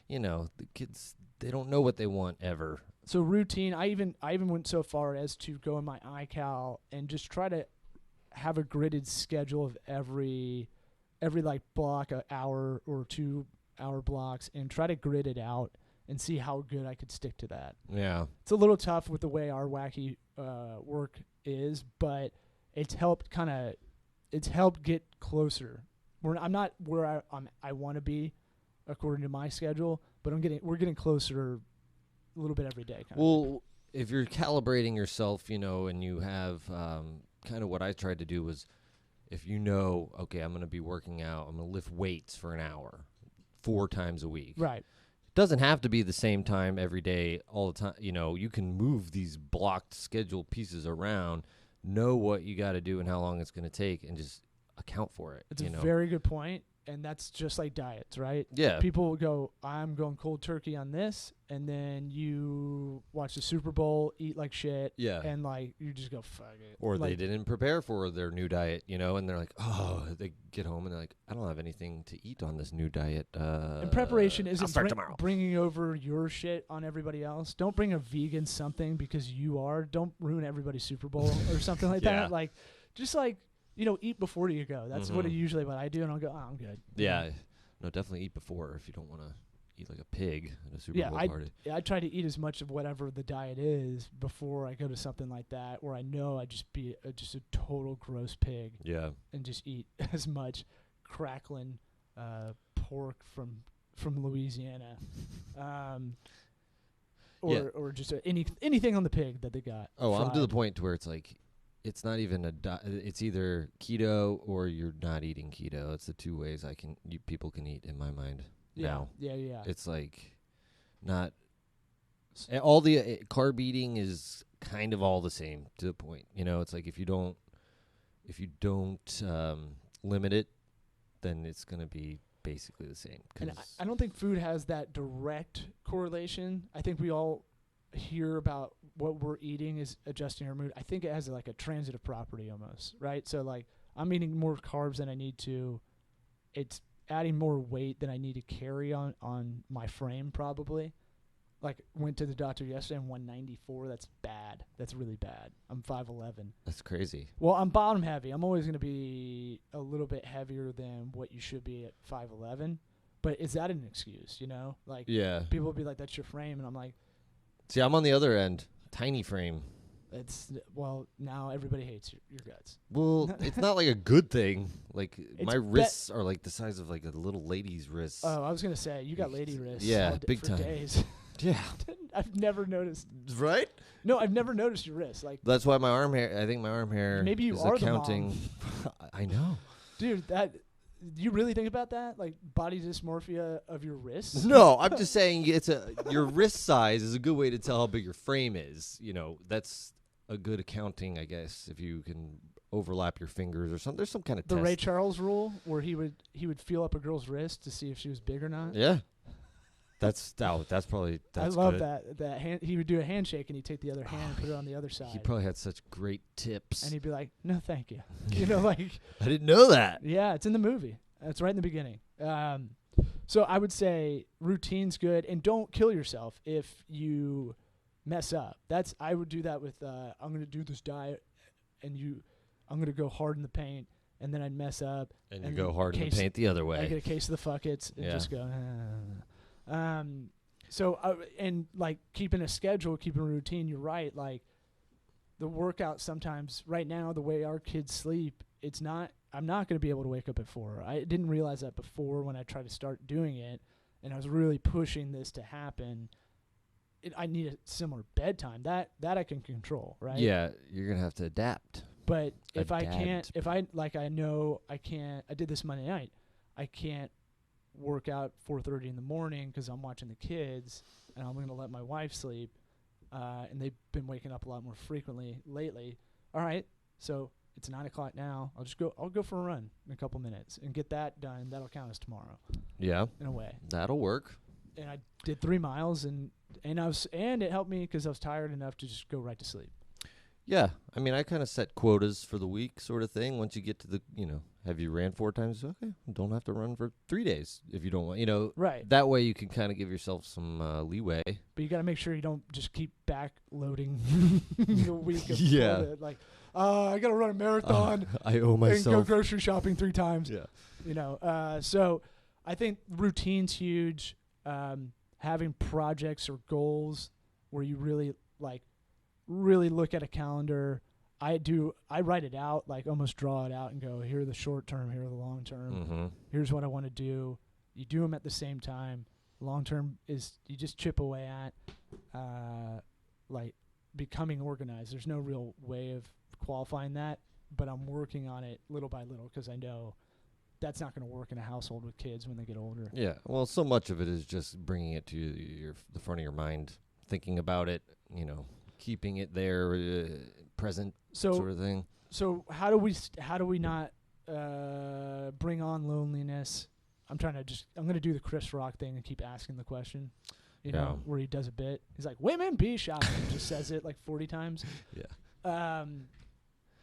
the kids, they don't know what they want ever. So routine, I even went so far as to go in my iCal and just try to have a gridded schedule of every like block, an hour or 2 hour blocks, and try to grid it out and see how good I could stick to that. Yeah. It's a little tough with the way our wacky work is, but it's helped get closer. I'm not where I want to be according to my schedule, but we're getting closer a little bit every day. Well, if you're calibrating yourself, and you have kind of what I tried to do was, if okay, I'm going to be working out, I'm going to lift weights for an hour 4 times a week. Right. Doesn't have to be the same time every day all the time. You can move these blocked scheduled pieces around, know what you got to do and how long it's going to take, and just account for it. It's a very good point, and that's just like diets, right? Yeah. People will go, I'm going cold turkey on this, and then you watch the Super Bowl, eat like shit, Yeah. and like you just go, fuck it. Or like, they didn't prepare for their new diet, and they're like, oh, they get home and they're like, I don't have anything to eat on this new diet. And preparation I'll isn't start tomorrow. bringing over your shit on everybody else. Don't bring a vegan something because you are. Don't ruin everybody's Super Bowl or something like Yeah. that. Like, just like, eat before you go. That's Mhm. usually what I do, and I'll go, I'm good. Yeah. No, definitely eat before if you don't want to eat like a pig at a Super Bowl party. I try to eat as much of whatever the diet is before I go to something like that, where I know I'd just be just a total gross pig Yeah. and just eat as much crackling pork from Louisiana, or just anything on the pig that they got. Oh, I'm to the fried. point to where it's like, it's not even it's either keto or you're not eating keto. It's the 2 ways people can eat in my mind. Now. Yeah. It's like not all the carb eating is kind of all the same to the point. It's like if you don't limit it, then it's going to be basically the same. And I don't think food has that direct correlation. I think we all hear about what we're eating is adjusting our mood. I think it has like a transitive property almost, right? So like I'm eating more carbs than I need to. It's adding more weight than I need to carry on my frame probably. Like went to the doctor yesterday, I'm 194. That's bad. That's really bad. I'm 5'11". That's crazy. Well, I'm bottom heavy. I'm always going to be a little bit heavier than what you should be at 5'11". But is that an excuse, Like Yeah. people will be like, that's your frame. And I'm like, See, I'm on the other end. Tiny frame. now everybody hates your guts. Well, it's not like a good thing. Like my It's wrists are like the size of like a little lady's wrists. Oh, I was going to say, you got lady wrists. Yeah, all big for time. days. Yeah. I've never noticed. Right? No, I've never noticed your wrists. Like, That's why my arm hair. I think my arm hair. Maybe you is are the accounting. I know. dude, do you really think about that? Like body dysmorphia of your wrists? No, I'm just saying your wrist size is a good way to tell how big your frame is. That's a good accounting, I guess, if you can overlap your fingers or something. There's some kind of The test. Ray Charles rule, where he would feel up a girl's wrist to see if she was big or not. Yeah. That's probably. That's I love good. that hand. He would do a handshake and he'd take the other hand and put it on the other side. He probably had such great tips. And he'd be like, "No, thank you." Like, I didn't know that. yeah, it's in the movie. It's right in the beginning. So I would say routine's good, and don't kill yourself if you mess up. I would do that with I'm going to do this diet, and I'm going to go hard in the paint, and then I'd mess up. And you go hard in the paint the other way. I get a case of the fuckets and Yeah. just go. And like keeping a schedule, keeping a routine. You're right. Like the workout sometimes. Right now, the way our kids sleep, I'm not going to be able to wake up at 4. I didn't realize that before when I tried to start doing it, and I was really pushing this to happen. I need a similar bedtime. That I can control, right? Yeah, you're gonna have to adapt. But if I Adapt. can't, I know I can't. I did this Monday night. I can't work out 4:30 in the morning because I'm watching the kids, and I'm going to let my wife sleep. And they've been waking up a lot more frequently lately. All right, so it's 9:00 now. I'll go for a run in a couple minutes and get that done. That'll count as tomorrow Yeah, in a way. that'll work. And I did 3 miles, and and it helped me because I was tired enough to just go right to sleep. Yeah, I mean, I kind of set quotas for the week, sort of thing. Once you get to the, have you ran 4 times? Okay, don't have to run for 3 days if you don't want. Right. That way you can kind of give yourself some leeway. But you got to make sure you don't just keep back loading the week of Yeah. quota. Like, I got to run a marathon I owe and go myself. grocery shopping 3 times. Yeah. So I think routine's huge. Having projects or goals where you really look at a calendar. I write it out, like almost draw it out and go, here are the short term, here are the long term. Mm-hmm. Here's what I want to do. You do them at the same time. Long term is you just chip away at becoming organized. There's no real way of qualifying that, but I'm working on it little by little because I know that's not going to work in a household with kids when they get older. Yeah. Well, so much of it is just bringing it to the front of your mind, thinking about it, keeping it there, present sort of thing. So how do we not bring on loneliness? I'm going to do the Chris Rock thing and keep asking the question, where he does a bit. He's like, women be shopping. Just says it like 40 times. Yeah.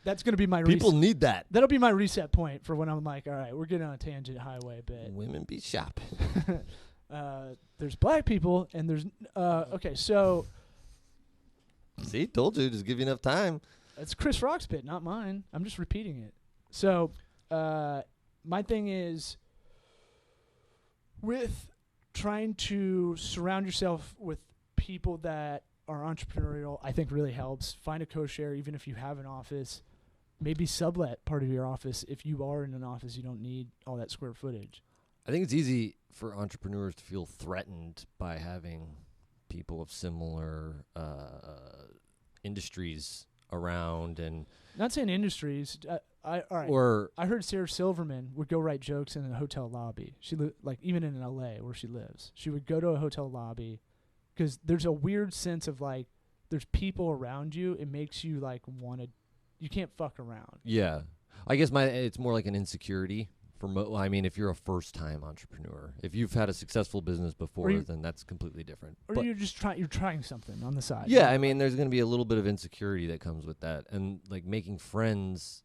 That's going to be my people need that. That'll be my reset point for when I'm like, all right, we're getting on a tangent highway a bit. Women be shopping. There's black people and there's okay, so see, told you, just give you enough time. it's Chris Rock's bit, not mine. I'm just repeating it. So my thing is with trying to surround yourself with people that are entrepreneurial, I think really helps. Find a co-share, even if you have an office. Maybe sublet part of your office. If you are in an office, you don't need all that square footage. I think it's easy for entrepreneurs to feel threatened by having people of similar industries around, and Not saying industries. All right. or I heard Sarah Silverman would go write jokes in a hotel lobby. She even in LA where she lives. She would go to a hotel lobby because there's a weird sense of there's people around you. It makes you you can't fuck around. yeah. I guess it's more like an insecurity for if you're a first-time entrepreneur. If you've had a successful business before, then that's completely different. Or But you're just trying something on the side. yeah, there's going to be a little bit of insecurity that comes with that, and making friends,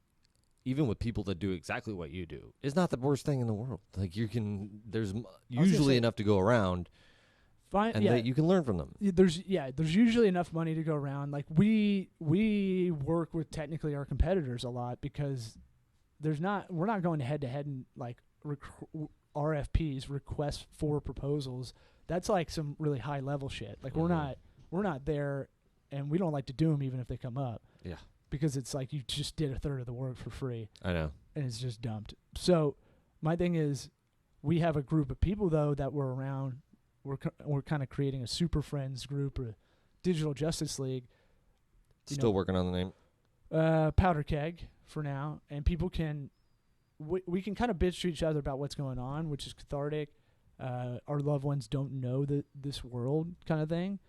even with people that do exactly what you do, is not the worst thing in the world. There's usually enough to go around, and you can learn from them. There's usually enough money to go around. We work with technically our competitors a lot because we're not going head to head and RFPs, requests for proposals. That's some really high level shit. We're not there, and we don't like to do them even if they come up. Yeah. Because it's you just did a third of the work for free. I know. And it's just dumped. So my thing is, we have a group of people though that we're around. We're kind of creating a super friends group or a digital justice league. Still working on the name. Powder Keg for now, and people can we can kind of bitch to each other about what's going on, which is cathartic. Our loved ones don't know this world kind of thing.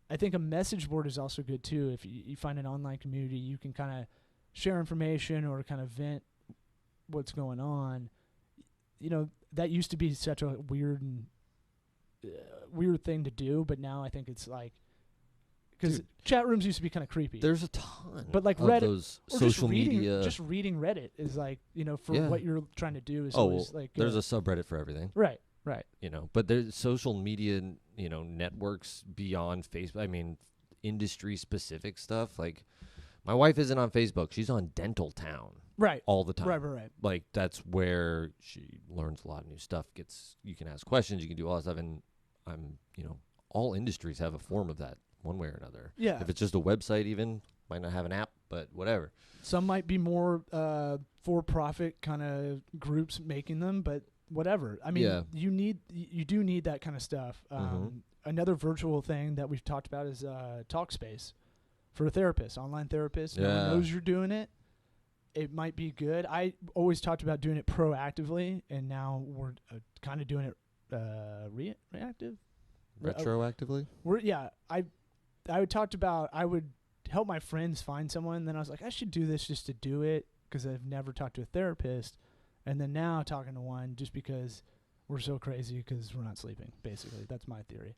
I think a message board is also good too. If you find an online community, you can kind of share information or kind of vent what's going on. That used to be such a weird thing to do, but now I think it's because chat rooms used to be kind of creepy. There's a ton, but of Reddit, those or social media, media. just reading Reddit is for what you're trying to do is always there's a subreddit for everything. Right. But there's social media, networks beyond Facebook. Industry specific stuff. My wife isn't on Facebook; she's on Dental Town. Right. All the time. Right. That's where she learns a lot of new stuff. You can ask questions, you can do all that stuff, and all industries have a form of that one way or another. Yeah. If it's just a website, even might not have an app, but whatever. Some might be more for-profit kind of groups making them, but whatever. You do need that kind of stuff. Another virtual thing that we've talked about is Talkspace for a therapist, online therapist. No one knows you're doing it. It might be good. I always talked about doing it proactively, and now we're kind of doing it reactive. Retroactively? I talked about I would help my friends find someone. Then I was like, I should do this just to do it because I've never talked to a therapist. And then now talking to one just because we're so crazy because we're not sleeping, basically. That's my theory.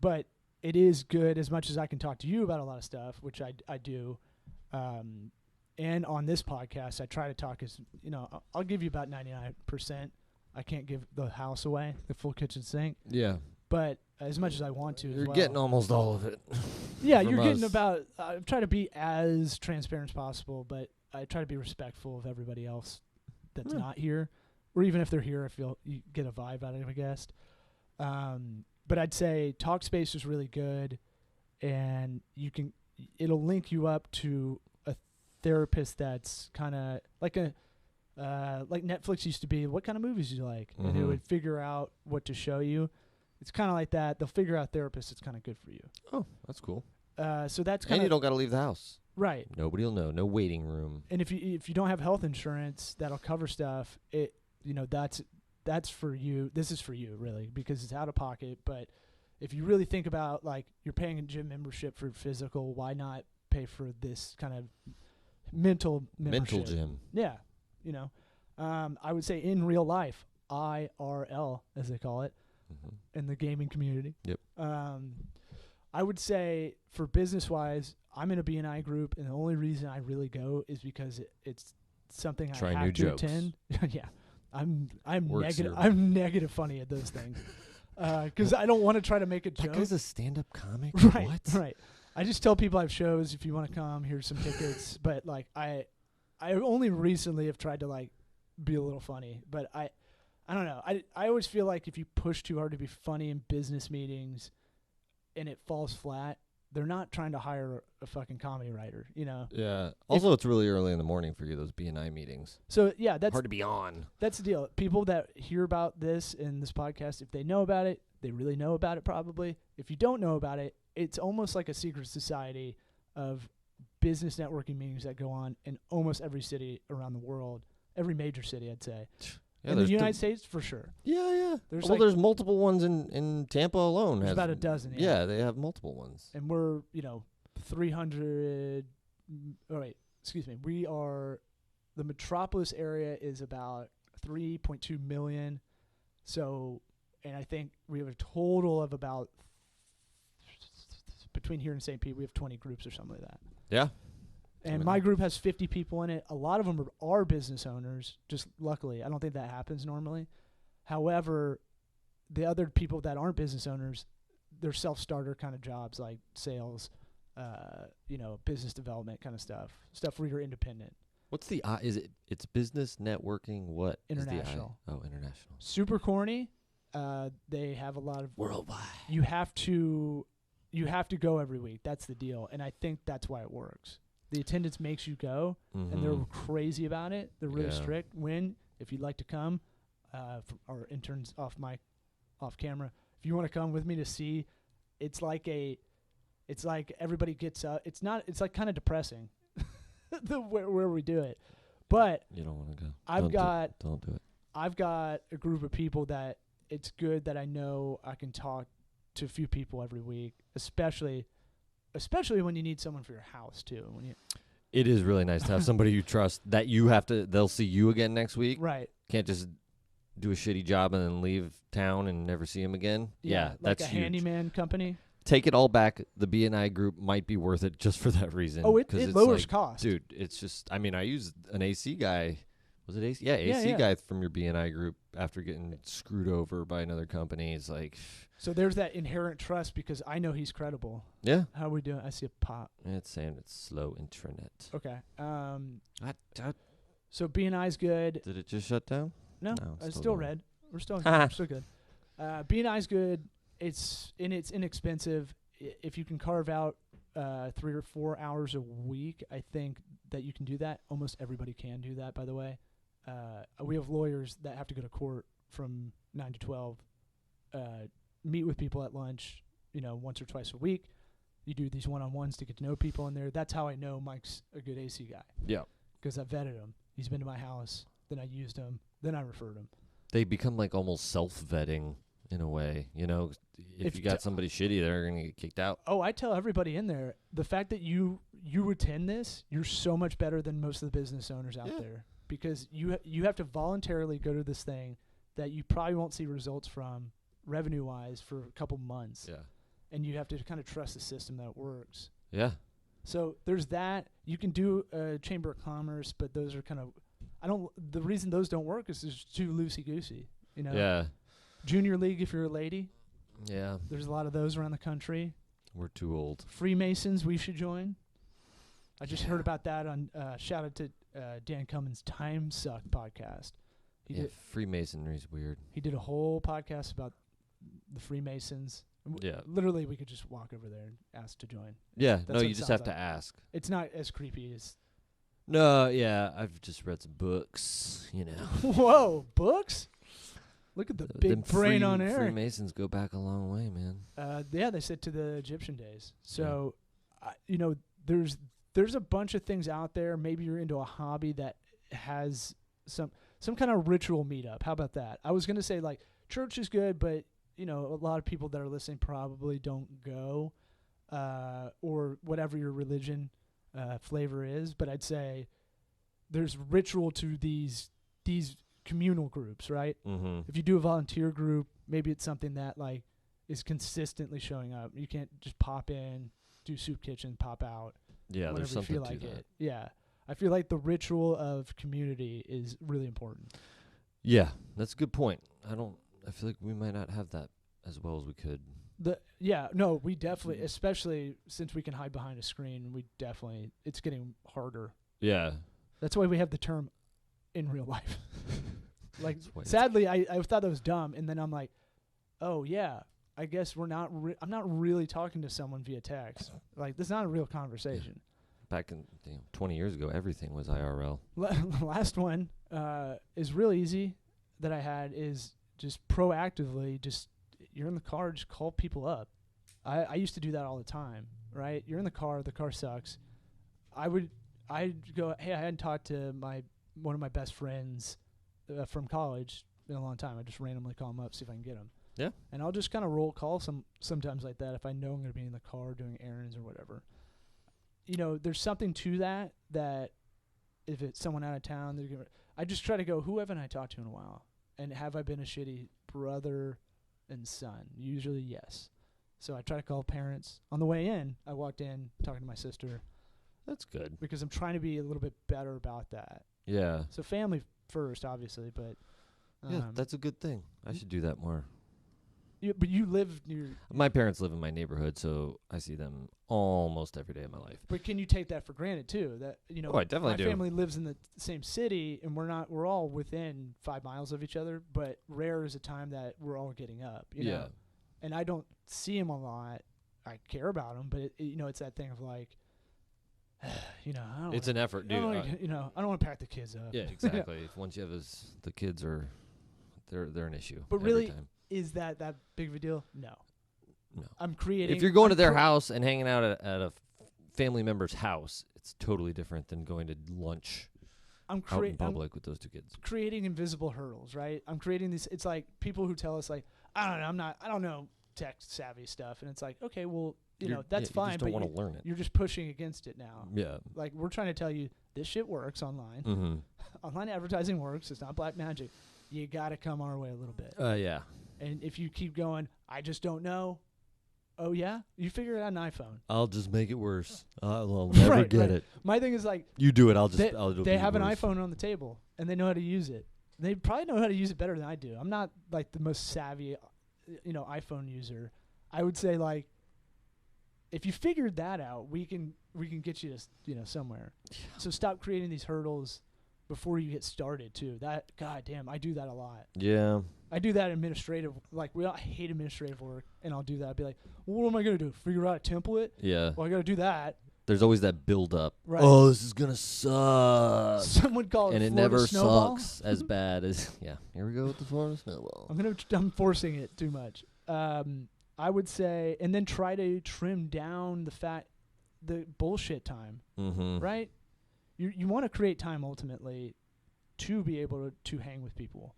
but it is good as much as I can talk to you about a lot of stuff, which I do. And on this podcast, I try to talk as, I'll give you about 99%. I can't give the house away, the full kitchen sink, Yeah. but as much as I want to, You're as well. getting almost all of it. Yeah, from you're getting us. about. I try to be as transparent as possible, but I try to be respectful of everybody else that's Yeah. not here, or even if they're here, I feel you get a vibe out of a guest. But I'd say Talkspace is really good, and it'll link you up to a therapist that's kind of like like Netflix used to be. What kind of movies do you like? And it Mhm. would figure out what to show you. It's kind of like that. They'll figure out therapists that's kind of good for you. Oh, that's cool. So that's And kind you of don't got to leave the house. right. Nobody will know. No waiting room. And if you don't have health insurance that'll cover stuff, that's for you. This is for you really, because it's out of pocket. But if you really think about, like, you're paying a gym membership for physical, why not pay for this kind of mental membership? Mental gym. Yeah, I would say in real life, IRL as they call it Mm-hmm. in the gaming community. Yep. I would say for business wise, I'm in a BNI group, and the only reason I really go is because it's something Try I have new to jokes. attend. Yeah, I'm Works negative. here. I'm negative funny at those things because I don't want to try to make a That joke. guy's a stand-up comic? Right, What? right. I just tell people I have shows. If you want to come, here's some tickets. But like I only recently have tried to like be a little funny, but I don't know. I always feel like if you push too hard to be funny in business meetings, and it falls flat, they're not trying to hire a fucking comedy writer, Yeah. Also, it's really early in the morning for you, those BNI meetings. So yeah, that's Hard to be on. the deal. People that hear about this in this podcast, if they know about it, they really know about it probably. If you don't know about it, it's almost like a secret society of business networking meetings that go on in almost every city around the world, every major city, I'd say. Yeah, in the there's United States, for sure. Yeah. There's There's multiple ones in Tampa alone. There's has- about a dozen. Yeah, they have multiple ones. And we're, 300. Oh, wait, excuse me. We are, the metropolis area is about 3.2 million. So, and I think we have a total of about, between here and St. Pete, we have 20 groups or something like that. Yeah. And my group has 50 people in it. A lot of them are business owners, just luckily. I don't think that happens normally. However, the other people that aren't business owners, they're self-starter kind of jobs like sales, business development kind of stuff where you're independent. What's the I? It's business networking? What is the I? International. Oh, international. Super corny. They have a lot of Worldwide. you have to go every week. That's the deal. And I think that's why it works. The attendance makes you go, and they're crazy about it. They're really Yeah. strict. If you'd like to come, our interns off camera, if you want to come with me to see, it's like everybody gets up. It's like kind of depressing where we do it. But You don't want to go. I've Don't do it. I've got a group of people that it's good that I know I can talk to a few people every week, especially when you need someone for your house too. It is really nice to have somebody you trust that they'll see you again next week. Right. Can't just do a shitty job and then leave town and never see him again. Yeah, like that's a huge. handyman company. Take it all back. The BNI group might be worth it just for that reason. Oh, it 'cause it's lowers like, cost. Dude, it's just, I used an AC guy. Was it AC? Yeah, Yeah, AC yeah. guy from your BNI group after getting screwed over by another company. It's like, So there's that inherent trust because I know he's credible. yeah. How are we doing? I see a pop. It's saying it's slow intranet. Okay. What? So BNI's good. Did it just shut down? No, No, it's it's still still going. red. We're still good. BNI's good. It's inexpensive. If you can carve out 3 or 4 hours a week, I think that you can do that. Almost everybody can do that, by the way. We have lawyers that have to go to court from 9 to 12, meet with people at lunch, once or twice a week. You do these one-on-ones to get to know people in there. That's how I know Mike's a good AC guy, Yeah. because I vetted him. He's been to my house. Then I used him. Then I referred him. They become like almost self-vetting in a way. If you got somebody shitty, they're going to get kicked out. Oh, I tell everybody in there, the fact that you attend this, you're so much better than most of the business owners out Yeah. there, because you have to voluntarily go to this thing that you probably won't see results from revenue-wise for a couple months. Yeah. and you have to kind of trust the system that works. Yeah. So there's that. You can do a chamber of commerce, but those are kind of the reason those don't work is it's too loosey goosey. You know. Yeah. Junior league if you're a lady. Yeah. There's a lot of those around the country. We're too old. Freemasons, we should join. I just heard about that on shout out to Dan Cummins' Time Suck podcast. Freemasonry's weird. He did a whole podcast about the Freemasons. Yeah. Literally, we could just walk over there and ask to join. Yeah. That's No, what you it just sounds have to like. ask. It's not as creepy as. No, yeah. I've just read some books, Whoa, books? Look at the big Them brain on air. Freemasons go back a long way, man. Yeah, they said to the Egyptian days. So, there's a bunch of things out there. Maybe you're into a hobby that has some kind of ritual meetup. How about that? I was gonna say like church is good, but a lot of people that are listening probably don't go, or whatever your religion flavor is. But I'd say there's ritual to these communal groups, right? Mm-hmm. If you do a volunteer group, maybe it's something that like is consistently showing up. You can't just pop in, do soup kitchen, pop out. Yeah, there's whenever you something feel to like that. it. Yeah, I feel like the ritual of community is really important. Yeah, that's a good point. I feel like we might not have that as well as we could. We definitely, especially since we can hide behind a screen, it's getting harder. Yeah. That's why we have the term in real life. Like, That's why it's- sadly, I thought that was dumb, and then I'm like, oh yeah, I guess I'm not really talking to someone via text. Like, this is not a real conversation. Back in 20 years ago, everything was IRL. The last one is real easy that I had is just proactively, you're in the car, just call people up. I used to do that all the time, right? You're in the car sucks. I'd go, hey, I hadn't talked to one of my best friends from college in a long time. I just randomly call him up, see if I can get him. Yeah. And I'll just kind of roll call sometimes like that if I know I'm going to be in the car doing errands or whatever. There's something to that if it's someone out of town, I just try to go, who haven't I talked to in a while? And have I been a shitty brother and son? Usually, yes. So I try to call parents. On the way in, I walked in talking to my sister That's good. because I'm trying to be a little bit better about that. Yeah. So family first, obviously, but Yeah, that's a good thing. I should do that more. but you live near. My parents live in my neighborhood, so I see them almost every day of my life. But can you take that for granted too? That Oh, I definitely my do. family lives in the same city, and we're all within 5 miles of each other. But rare is a time that we're all getting up. You know? And I don't see him a lot. I care about him, but it's that thing of like, I don't. It's an effort, dude. I don't want to pack the kids up. Yeah, exactly. If once you have the kids are, they're an issue. But every really, time. is that big of a deal? No. No. I'm creating. If you're going to their house and hanging out at a family member's house, it's totally different than going to lunch I'm out in public with those two kids. creating invisible hurdles, right? I'm creating these. It's like people who tell us like, I don't know tech savvy stuff, and it's like, okay, well, that's fine, You just but don't want to learn it. you're just pushing against it now. Yeah. Like, we're trying to tell you this shit works online. Mm-hmm. Online advertising works. It's not black magic. You got to come our way a little bit. Yeah. And if you keep going, I just don't know. Oh, yeah? You figure it out on an iPhone. I'll just make it worse. I'll never Right, get right. it. My thing is like, You do it. I'll they be have an worse. iPhone on the table, and they know how to use it. They probably know how to use it better than I do. I'm not like the most savvy, iPhone user. I would say like, if you figured that out, we can get you to somewhere. So stop creating these hurdles before you get started too. That goddamn, I do that a lot. Yeah. I do that administrative. Like, I hate administrative work, and I'll do that. I'll be like, well, what am I gonna do? Figure out a template? Yeah. Well, I gotta do that. There's always that build up. Right. Oh, this is gonna suck. Some would call it And it Florida never snowball. sucks as bad as Here we go with the Florida snowball. I'm forcing it too much. I would say, and then try to trim down the bullshit time, Mm-hmm. right? You want to create time ultimately to be able to hang with people.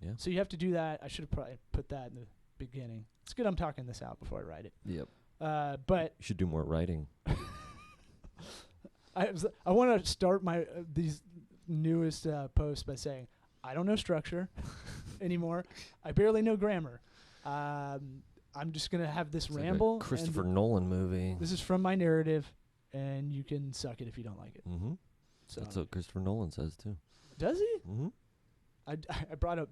Yeah. So you have to do that. I should have probably put that in the beginning. It's good I'm talking this out before I write it. Yep. But You should do more writing. I want to start my these newest posts by saying I don't know structure anymore. I barely know grammar. I'm just gonna have this It's like a ramble. and Christopher Nolan movie. This is from my narrative, and you can suck it if you don't like it. Mm-hmm. So That's what Christopher Nolan says too. does he? Mm-hmm. I brought up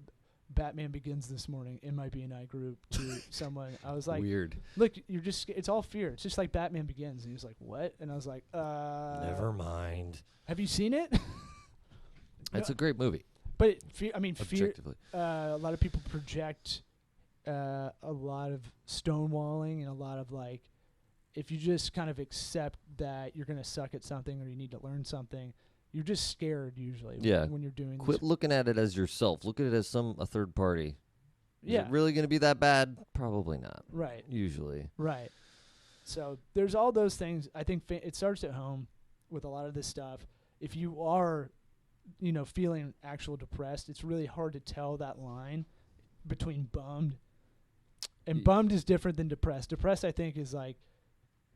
Batman Begins this morning in my BNI group to someone. I was like, Weird. look, it's all fear. It's just like Batman Begins. And he was like, what? And I was like, Never mind. have you seen it? It's a great movie. But fear, fear. Objectively. A lot of people project a lot of stonewalling and a lot of like, if you just kind of accept that you're going to suck at something or you need to learn something, you're just scared usually. Yeah. When you're doing Quit this. looking at it as yourself. Look at it as a third party. Is Yeah. it really going to be that bad? Probably not. Right. Usually. Right. So there's all those things. I think it starts at home with a lot of this stuff. If you are, feeling actual depressed, it's really hard to tell that line between bummed. And bummed is different than depressed. Depressed, I think, is like,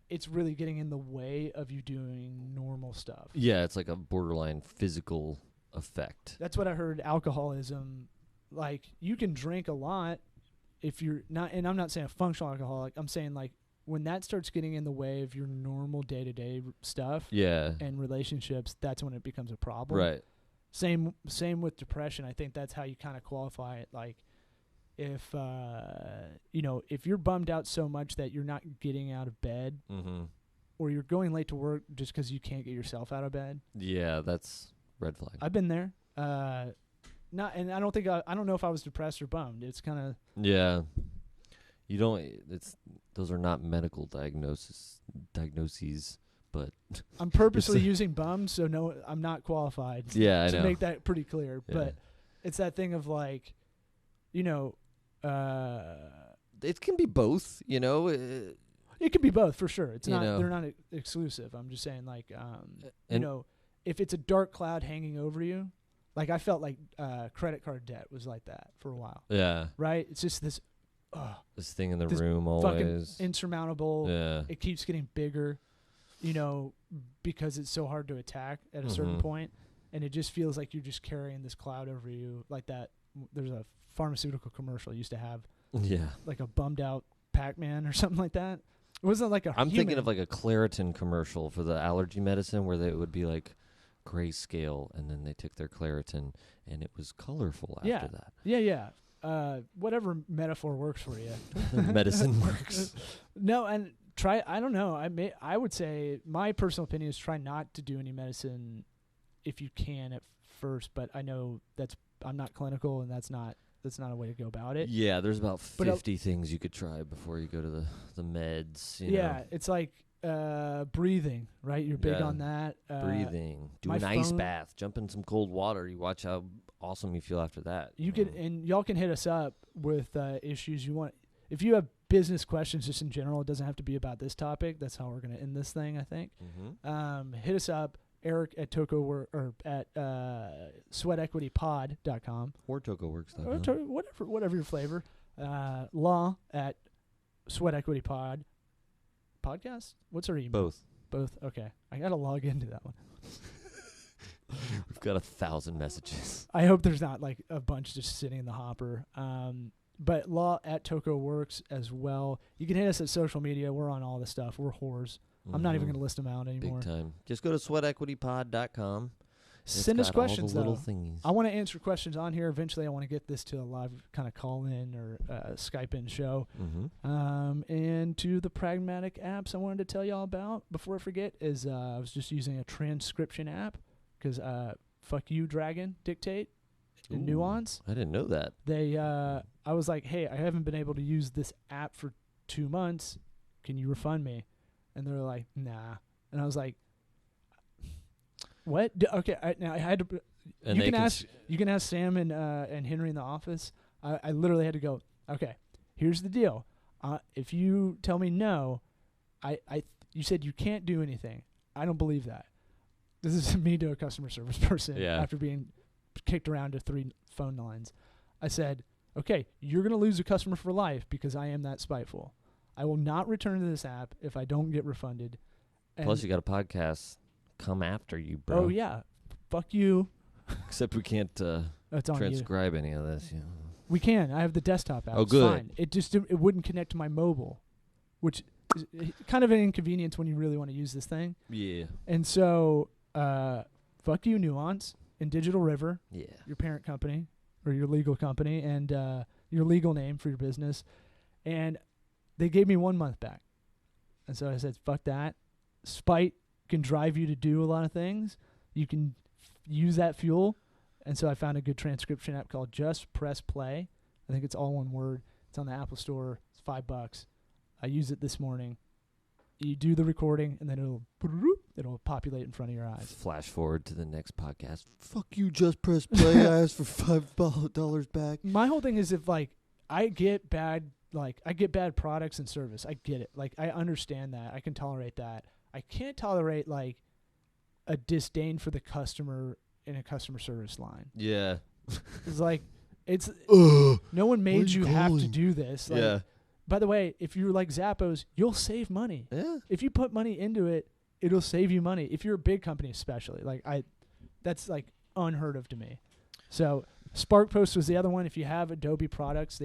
it's really getting in the way of you doing normal stuff. Yeah, it's like a borderline physical effect. That's what I heard. Alcoholism, like, you can drink a lot if you're not, and I'm not saying a functional alcoholic. I'm saying like when that starts getting in the way of your normal day-to-day stuff Yeah. and relationships, that's when it becomes a problem. Right. Same with depression. I think that's how you kind of qualify it. Like, if if you're bummed out so much that you're not getting out of bed, Mm-hmm. or you're going late to work just because you can't get yourself out of bed. Yeah, that's red flag. I've been there. And I don't think I don't know if I was depressed or bummed. It's kind of Yeah. You don't. Those are not medical diagnoses, but I'm purposely using bummed, so no, I'm not qualified. yeah, I to know. make that pretty clear. Yeah. But it's that thing of like, It can be both, it could be both for sure. It's You not know. they're not exclusive. I'm just saying like and if it's a dark cloud hanging over you, like I felt like credit card debt was like that for a while, yeah, right? It's just this this thing in the This room fucking always. insurmountable. Yeah, It keeps getting bigger, because it's so hard to attack at a certain Mhm. point, and it just feels like you're just carrying this cloud over you, like that. There's a pharmaceutical commercial used to have yeah. like a bummed out Pac-Man or something like that. It wasn't like a. I'm thinking human. of like a Claritin commercial for the allergy medicine where they would be like grayscale, and then they took their Claritin, and it was colorful after Yeah. that. Yeah. Whatever metaphor works for you. Medicine works. No, and try. I don't know. I would say my personal opinion is try not to do any medicine if you can at first. But I know I'm not clinical, and that's not a way to go about it. Yeah, there's about But 50 things you could try before you go to the meds. You Yeah, know. it's like breathing, right? You're big Yeah. on that. Breathing, do my an ice phone- bath, jump in some cold water. You watch how awesome you feel after that. You can, and y'all can hit us up with issues you want. If you have business questions, just in general, it doesn't have to be about this topic. That's how we're gonna end this thing, I think. Mm-hmm. Hit us up, Eric at or at sweatequitypod.com. Or TocoWorks. Or whatever your flavor. Law at Sweat Equity Pod. Podcast? What's our email? Both. Okay. I gotta log into that one. We've got 1,000 messages. I hope there's not like a bunch just sitting in the hopper. But law at Toco Works as well. You can hit us at social media. We're on all the stuff. We're whores. I'm not even Mhm. going to list them out anymore. Big time. Just go to sweatequitypod.com. Send us questions, all the though. little thingies. I want to answer questions on here. Eventually, I want to get this to a live kind of call-in or Skype in show. Mm-hmm. And to the pragmatic apps I wanted to tell y'all about before I forget is I was just using a transcription app because fuck you, Dragon Dictate and Ooh. Nuance. I didn't know that. I was like, hey, I haven't been able to use this app for 2 months. Can you refund me? And they're like, nah. And I was like, what? Okay, now I had to. And you they can ask. You can ask Sam and Henry in the office. I literally had to go. Okay, here's the deal. If you tell me no, you said you can't do anything. I don't believe that. This is me to a customer service person after being kicked around to 3 phone lines. I said, okay, you're going to lose a customer for life because I am that spiteful. I will not return to this app if I don't get refunded. And Plus, you got a podcast come after you, bro. oh, yeah. Fuck you. Except we can't That's on you. transcribe any of this. Yeah. We can. I have the desktop app. Oh, It's good. fine. It wouldn't connect to my mobile, which is kind of an inconvenience when you really want to use this thing. Yeah. And so, fuck you, Nuance and Digital River, Yeah. your parent company or your legal company, and your legal name for your business. And they gave me 1 month back. And so I said, fuck that. Spite can drive you to do a lot of things. You can use that fuel. And so I found a good transcription app called Just Press Play. I think it's all one word. It's on the Apple Store. It's $5. I used it this morning. You do the recording, and then it'll populate in front of your eyes. Flash forward to the next podcast. Fuck you, Just Press Play. I asked for $5 back. My whole thing is if I get bad products and service. I get it. Like, I understand that. I can tolerate that. I can't tolerate a disdain for the customer in a customer service line. Yeah. It's no one made you have to do this. Yeah. By the way, if you're like Zappos, you'll save money. Yeah. If you put money into it, it'll save you money. If you're a big company, especially, that's unheard of to me. So SparkPost was the other one. If you have Adobe products,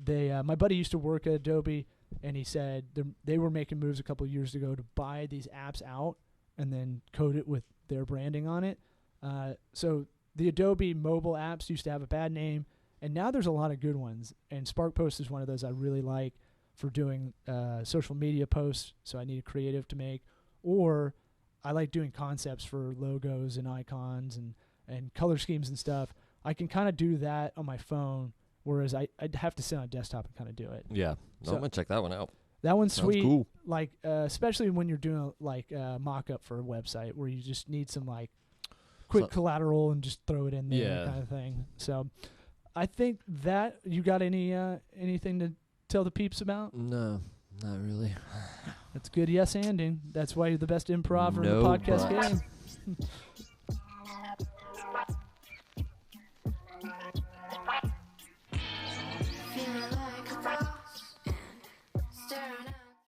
my buddy used to work at Adobe, and he said they were making moves a couple of years ago to buy these apps out and then code it with their branding on it. So the Adobe mobile apps used to have a bad name, and now there's a lot of good ones. And SparkPost is one of those I really like for doing social media posts, so I need a creative to make. Or I like doing concepts for logos and icons and color schemes and stuff. I can kind of do that on my phone, whereas I'd have to sit on a desktop and kind of do it. Yeah. So- I'm going to check that one out. That one's Sounds sweet. cool. Especially when you're doing a mock-up for a website where you just need some quick collateral and just throw it in there Yeah. kind of thing. So I think that you got anything to tell the peeps about? No, not really. That's good yes-anding. That's why you're the best improver in the No podcast buts. game.